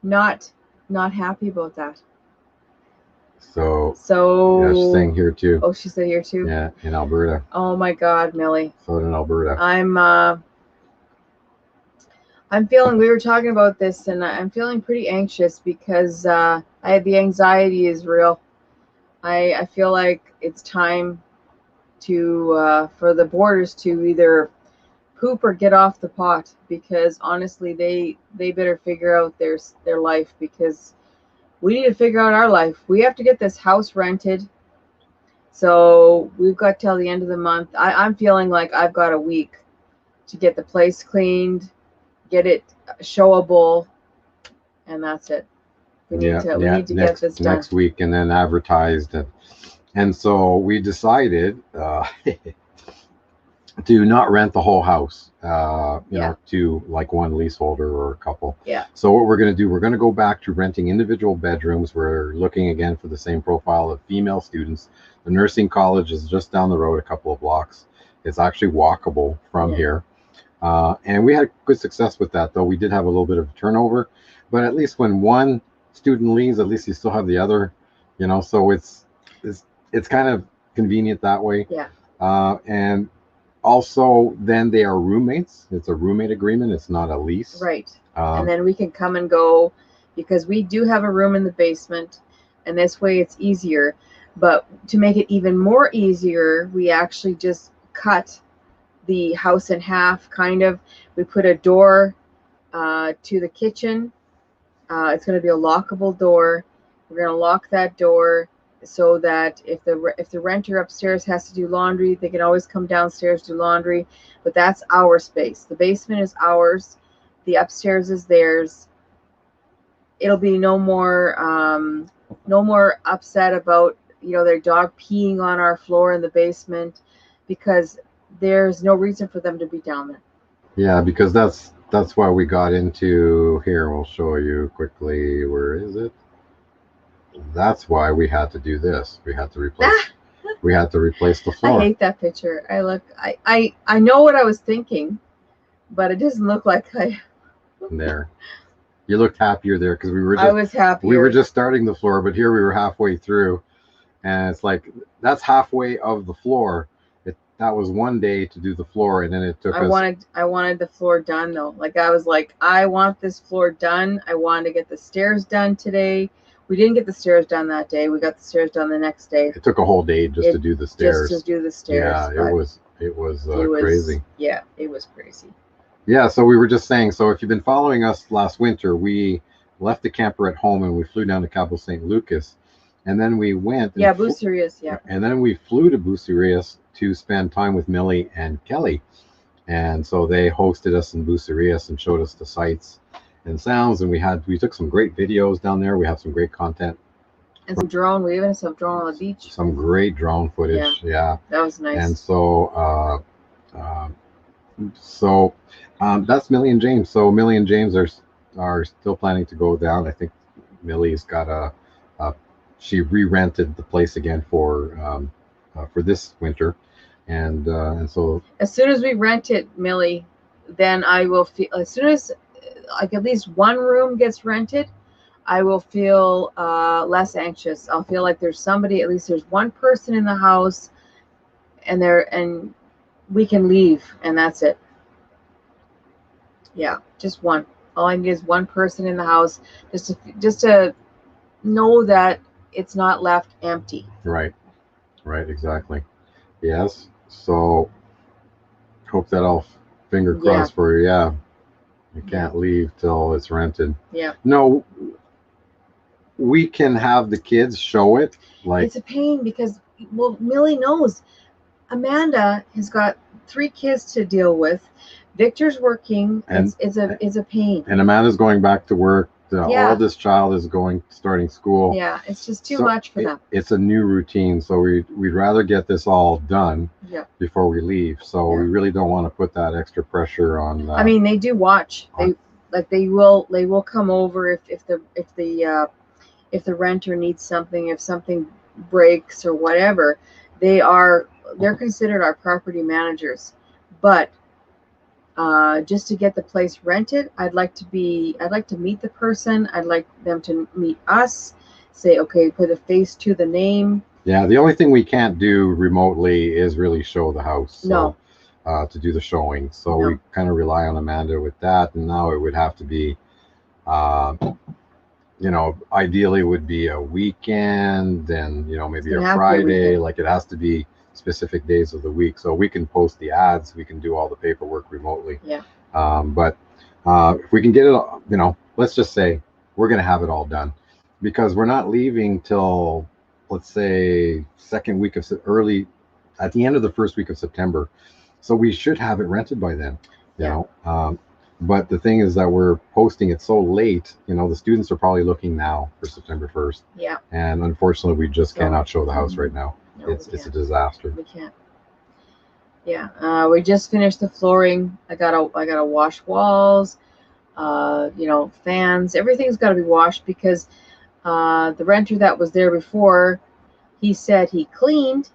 Speaker 2: Not happy about that.
Speaker 3: So yeah, she's staying here too.
Speaker 2: Oh, she's staying here too?
Speaker 3: Yeah, in Alberta.
Speaker 2: Oh my God, Millie.
Speaker 3: So in Alberta.
Speaker 2: I'm feeling, we were talking about this, and I'm feeling pretty anxious because the anxiety is real. I feel like it's time to for the borders to either poop or get off the pot, because honestly they better figure out their life, because we need to figure out our life. We have to get this house rented, so we've got till the end of the month. I'm feeling like I've got a week to get the place cleaned, get it showable, and that's it. We need to get this done
Speaker 3: next week, and then advertised. And so we decided to not rent the whole house, you know, to like one leaseholder or a couple.
Speaker 2: Yeah.
Speaker 3: So what we're going to do, we're going to go back to renting individual bedrooms. We're looking again for the same profile of female students. The nursing college is just down the road, a couple of blocks. It's actually walkable from here. And we had good success with that, though we did have a little bit of turnover, but at least when one student leaves, at least you still have the other, you know, so it's kind of convenient that way.
Speaker 2: Yeah.
Speaker 3: And also then they are roommates. It's a roommate agreement. It's not a lease.
Speaker 2: Right. And then we can come and go, because we do have a room in the basement, and this way it's easier. But to make it even more easier, we actually just cut the house in half, kind of. We put a door to the kitchen. It's going to be a lockable door. We're going to lock that door so that if the renter upstairs has to do laundry, they can always come downstairs, do laundry. But that's our space. The basement is ours. The upstairs is theirs. It'll be no more upset about, you know, their dog peeing on our floor in the basement, because there's no reason for them to be down there.
Speaker 3: Yeah, because that's why we got into here. We'll show you quickly. Where is it? That's why we had to do this. We had to replace the floor.
Speaker 2: I hate that picture. I know what I was thinking, but it doesn't look like
Speaker 3: there. You looked happier there, because
Speaker 2: I was happier.
Speaker 3: We were just starting the floor, but here we were halfway through, and it's like that's halfway of the floor. That was one day to do the floor, and then it took
Speaker 2: I wanted the floor done, though. Like, I was like, I want this floor done. I wanted to get the stairs done today. We didn't get the stairs done that day. We got the stairs done the next day.
Speaker 3: It took a whole day to do the stairs.
Speaker 2: Just to do the stairs.
Speaker 3: Yeah, it was crazy.
Speaker 2: Yeah, it was crazy.
Speaker 3: Yeah, so we were just saying, so if you've been following us last winter, we left the camper at home and we flew down to Cabo St. Lucas, and then we went.
Speaker 2: Bucerias,
Speaker 3: And then we flew to Bucerias to spend time with Millie and Kelly. And so they hosted us in Bucerias and showed us the sights and sounds, and we took some great videos down there. We have some great content.
Speaker 2: And some drone. We even have some drone on the beach.
Speaker 3: Some great drone footage. Yeah.
Speaker 2: That was nice.
Speaker 3: And so that's Millie and James. So Millie and James are still planning to go down. I think Millie's got she re-rented the place again for this winter, and so
Speaker 2: as soon as we rent it, Millie, then I will feel, as soon as like at least one room gets rented, I will feel less anxious. I'll feel like there's somebody, at least there's one person in the house, and we can leave, and that's it. Yeah, just one. All I need is one person in the house, just to know that it's not left empty.
Speaker 3: Right, exactly. Yes. So hope that all finger crossed for you. Yeah. You can't leave till it's rented.
Speaker 2: Yeah.
Speaker 3: No, we can have the kids show it. Like,
Speaker 2: it's a pain because, well, Millie knows. Amanda has got 3 kids to deal with. Victor's working.
Speaker 3: And
Speaker 2: It's a pain.
Speaker 3: and Amanda's going back to work. The
Speaker 2: Yeah.
Speaker 3: oldest child is starting school.
Speaker 2: Yeah, it's just too
Speaker 3: So
Speaker 2: much for them.
Speaker 3: It's a new routine, so we'd rather get this all done
Speaker 2: Yeah.
Speaker 3: before we leave. So we really don't want to put that extra pressure on.
Speaker 2: I mean, they do watch. They will come over if the renter needs something, if something breaks or whatever. They're considered our property managers, but just to get the place rented, I'd like to meet the person. I'd like them to meet us, say, okay, put a face to the name.
Speaker 3: Yeah, the only thing we can't do remotely is really show the house. So,
Speaker 2: No.
Speaker 3: to do the showing. So
Speaker 2: No.
Speaker 3: we kind of rely on Amanda with that. And now it would have to be, ideally would be a weekend, and, maybe a Friday. Like, it has to be specific days of the week. So we can post the ads. We can do all the paperwork remotely.
Speaker 2: Yeah.
Speaker 3: But if we can get it, let's just say we're going to have it all done, because we're not leaving till, let's say, at the end of the first week of September. So we should have it rented by then, you know. But the thing is that we're posting it so late, the students are probably looking now for September 1st.
Speaker 2: Yeah.
Speaker 3: And unfortunately, we just cannot show the house right now.
Speaker 2: No,
Speaker 3: it's a disaster.
Speaker 2: We can't. Yeah. We just finished the flooring. I gotta wash walls, fans. Everything's got to be washed because the renter that was there before, he said he cleaned,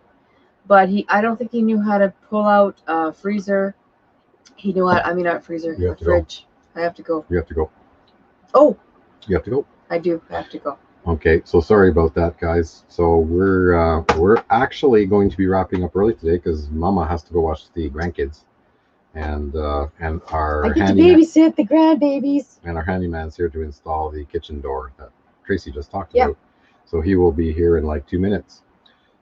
Speaker 2: but I don't think he knew how to pull out a freezer. He knew how. Not freezer.
Speaker 3: You have to
Speaker 2: fridge. Go. I have to go.
Speaker 3: You have to go.
Speaker 2: Oh.
Speaker 3: You have to go.
Speaker 2: I do have to go.
Speaker 3: Okay, so sorry about that, guys. So we're actually going to be wrapping up early today because Mama has to go watch the grandkids, and our
Speaker 2: I get to babysit the grandbabies.
Speaker 3: And our handyman's here to install the kitchen door that Tracy just talked about. So he will be here in like 2 minutes.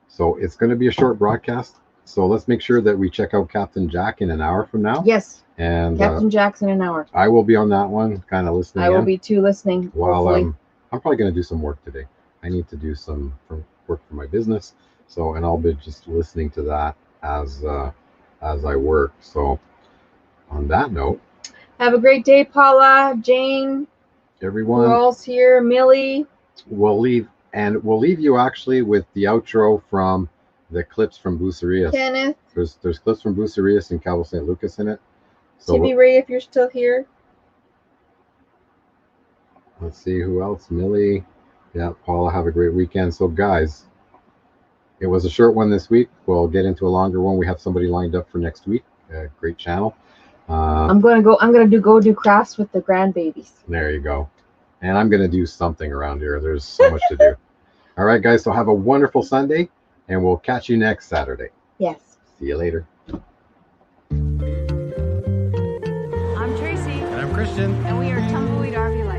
Speaker 3: So it's going to be a short broadcast. So let's make sure that we check out Captain Jack in an hour from now.
Speaker 2: Yes.
Speaker 3: And
Speaker 2: Captain Jack's in an hour.
Speaker 3: I will be on that one, kind of listening.
Speaker 2: I will be too, listening.
Speaker 3: Well, I'm probably going to do some work today. I need to do some work for my business. So, and I'll be just listening to that as I work. So, on that note,
Speaker 2: have a great day, Paula, Jane,
Speaker 3: everyone.
Speaker 2: Who else here? Millie.
Speaker 3: We'll leave you actually with the outro from the clips from Bucerias.
Speaker 2: Kenneth.
Speaker 3: There's clips from Bucerias and Cabo St. Lucas in it. So
Speaker 2: Timmy Ray, if you're still here.
Speaker 3: Let's see who else. Millie. Yeah, Paula, have a great weekend. So guys, it was a short one this week. We'll get into a longer one. We have somebody lined up for next week. Great channel.
Speaker 2: I'm gonna go do crafts with the grandbabies.
Speaker 3: There you go. And I'm gonna do something around here. There's so much to do. All right, guys. So have a wonderful Sunday, and we'll catch you next Saturday.
Speaker 2: Yes.
Speaker 3: See you later.
Speaker 4: I'm Tracy.
Speaker 1: And I'm Christian.
Speaker 4: And we are Tumbleweed RvLife.